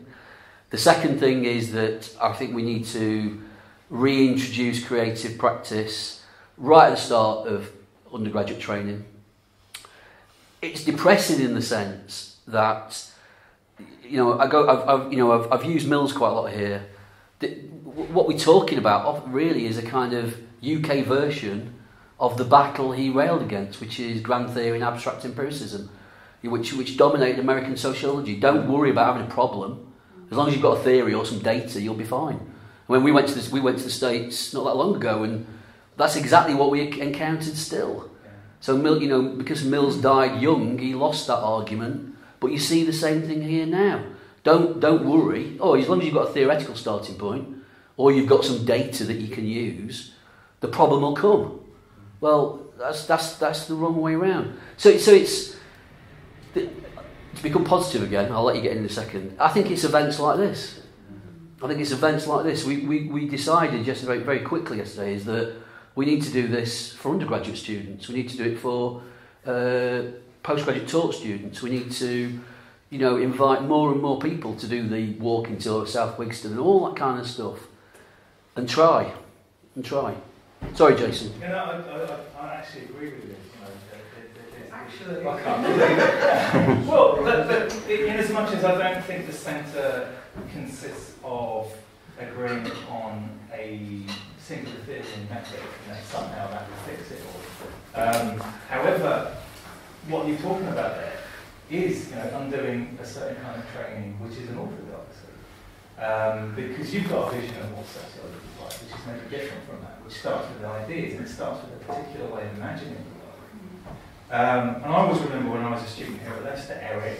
Speaker 1: The second thing is that I think we need to reintroduce creative practice right at the start of undergraduate training. It's depressing in the sense that I've used Mills quite a lot here. What we're talking about really is a kind of UK version of the battle he railed against, which is grand theory and abstract empiricism, which dominated American sociology. Don't worry about having a problem. As long as you've got a theory or some data, you'll be fine. When we went to the States not that long ago, and that's exactly what we encountered still. So, because Mills died young, he lost that argument. But you see the same thing here now. Don't worry. As long as you've got a theoretical starting point, or you've got some data that you can use, the problem will come. Well, that's the wrong way around. So it's to become positive again. I'll let you get in a second. I think it's events like this. We decided just very, very quickly yesterday is that we need to do this for undergraduate students. We need to do it for postgraduate talk students. We need to, invite more and more people to do the walking tour of South Wigston and all that kind of stuff. And try. Sorry, Jason.
Speaker 3: I actually agree with you.
Speaker 2: Actually,
Speaker 3: well, but in as much as I don't think the centre consists of agreeing on a single theory method, and that somehow that will fix it all. However, what you're talking about there is undoing a certain kind of training, which is an orthodoxy. Because you've got a vision of what sociology is like, which is maybe different from that, which starts with ideas, and it starts with a particular way of imagining the world. And I always remember when I was a student here at Leicester, Eric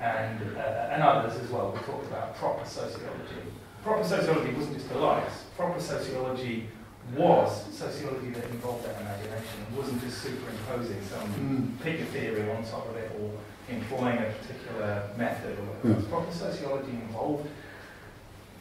Speaker 3: and others as well, we talked about proper sociology. Proper sociology wasn't just Elias. Proper sociology was sociology that involved that imagination and wasn't just superimposing some pick a theory on top of it or employing a particular method or whatever. Proper sociology involved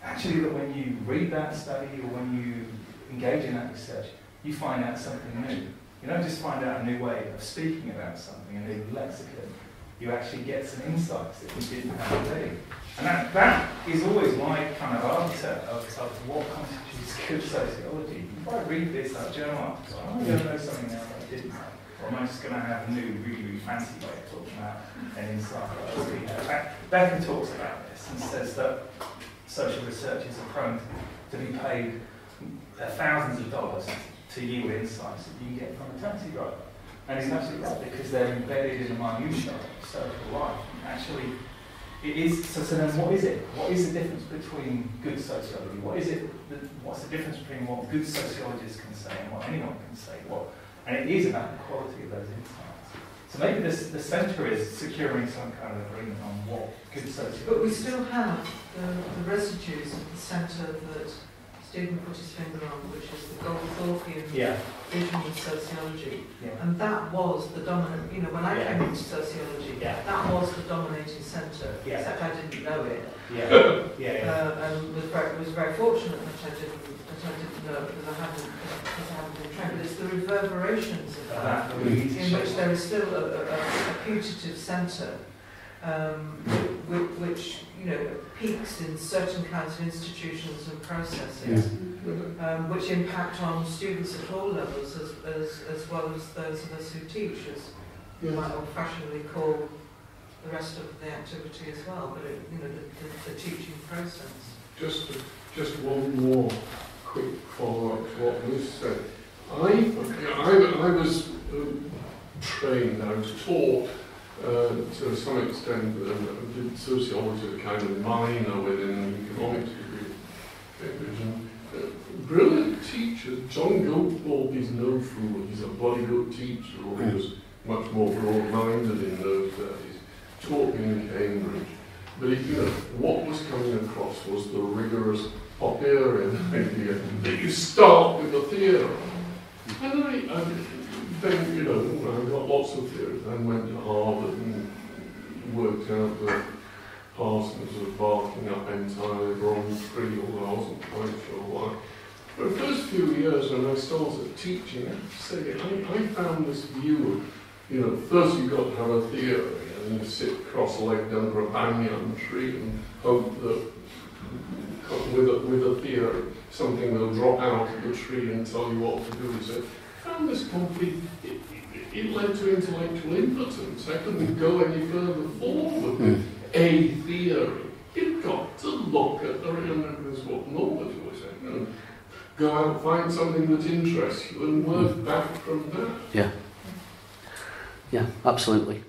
Speaker 3: actually that when you read that study or when you engage in that research, you find out something new. You don't just find out a new way of speaking about something, a new lexicon. You actually get some insights that you didn't have already. And that is always my kind of arbiter of what constitutes good sociology. If I read this journal article, am I going to know something now that I didn't know? Or am I just going to have a new, really, really fancy way of talking about an insight that I already have? Becca talks about this and says that social researchers are prone to be paid thousands of dollars to yield insights that you can get from a taxi driver. And he's absolutely right, because they're embedded in the minutiae of social life. And actually, it is, so then what is it? What is the difference between good sociology? What's the difference between what good sociologists can say and what anyone can say? And it is about the quality of those insights. So maybe the centre is securing some kind of agreement on what good sociology is.
Speaker 2: But we still have the residues of the centre that Stephen put his finger on, which is the Goldthorpian
Speaker 3: Yeah.
Speaker 2: vision of sociology.
Speaker 3: Yeah.
Speaker 2: And that was the dominant, you know, when I came into sociology,
Speaker 3: Yeah.
Speaker 2: that was the dominating centre,
Speaker 3: Yeah.
Speaker 2: except I didn't know it.
Speaker 3: Yeah.
Speaker 2: And was very fortunate that I didn't know it because I hadn't been trained. But it's the reverberations of that, in which there is still a putative centre, which you know peaks in certain kinds of institutions and processes, which impact on students at all levels as well as those of us who teach, as you might old-fashionedly call the rest of the activity as well. But you know the teaching process.
Speaker 5: Just one more quick follow-up to what Liz said. I was trained, I was taught to some extent, did sociology as a kind of minor within economics division. Brilliant teachers. John Goldthorpe is no fool. He's a bloody good teacher, or he was much more broad-minded in those days. Taught me in Cambridge. But you know, what was coming across was the rigorous Popperian idea that you start with the theory. And I then, you know, I got lots of theories. Then went to Harvard and worked out that Parsons was barking up entirely wrong tree, although I wasn't quite sure why. But the first few years when I started teaching, I have to say, I found this view of, you know, first you've got to have a theory, and you sit cross-legged under a banyan tree and hope that with a theory, something will drop out of the tree and tell you what to do. So I found this complete, it led to intellectual impotence. I couldn't go any further forward with a theory. You've got to look at the real, that's what Norbert was saying. You know, go out, find something that interests you and work back from that.
Speaker 1: Yeah, absolutely.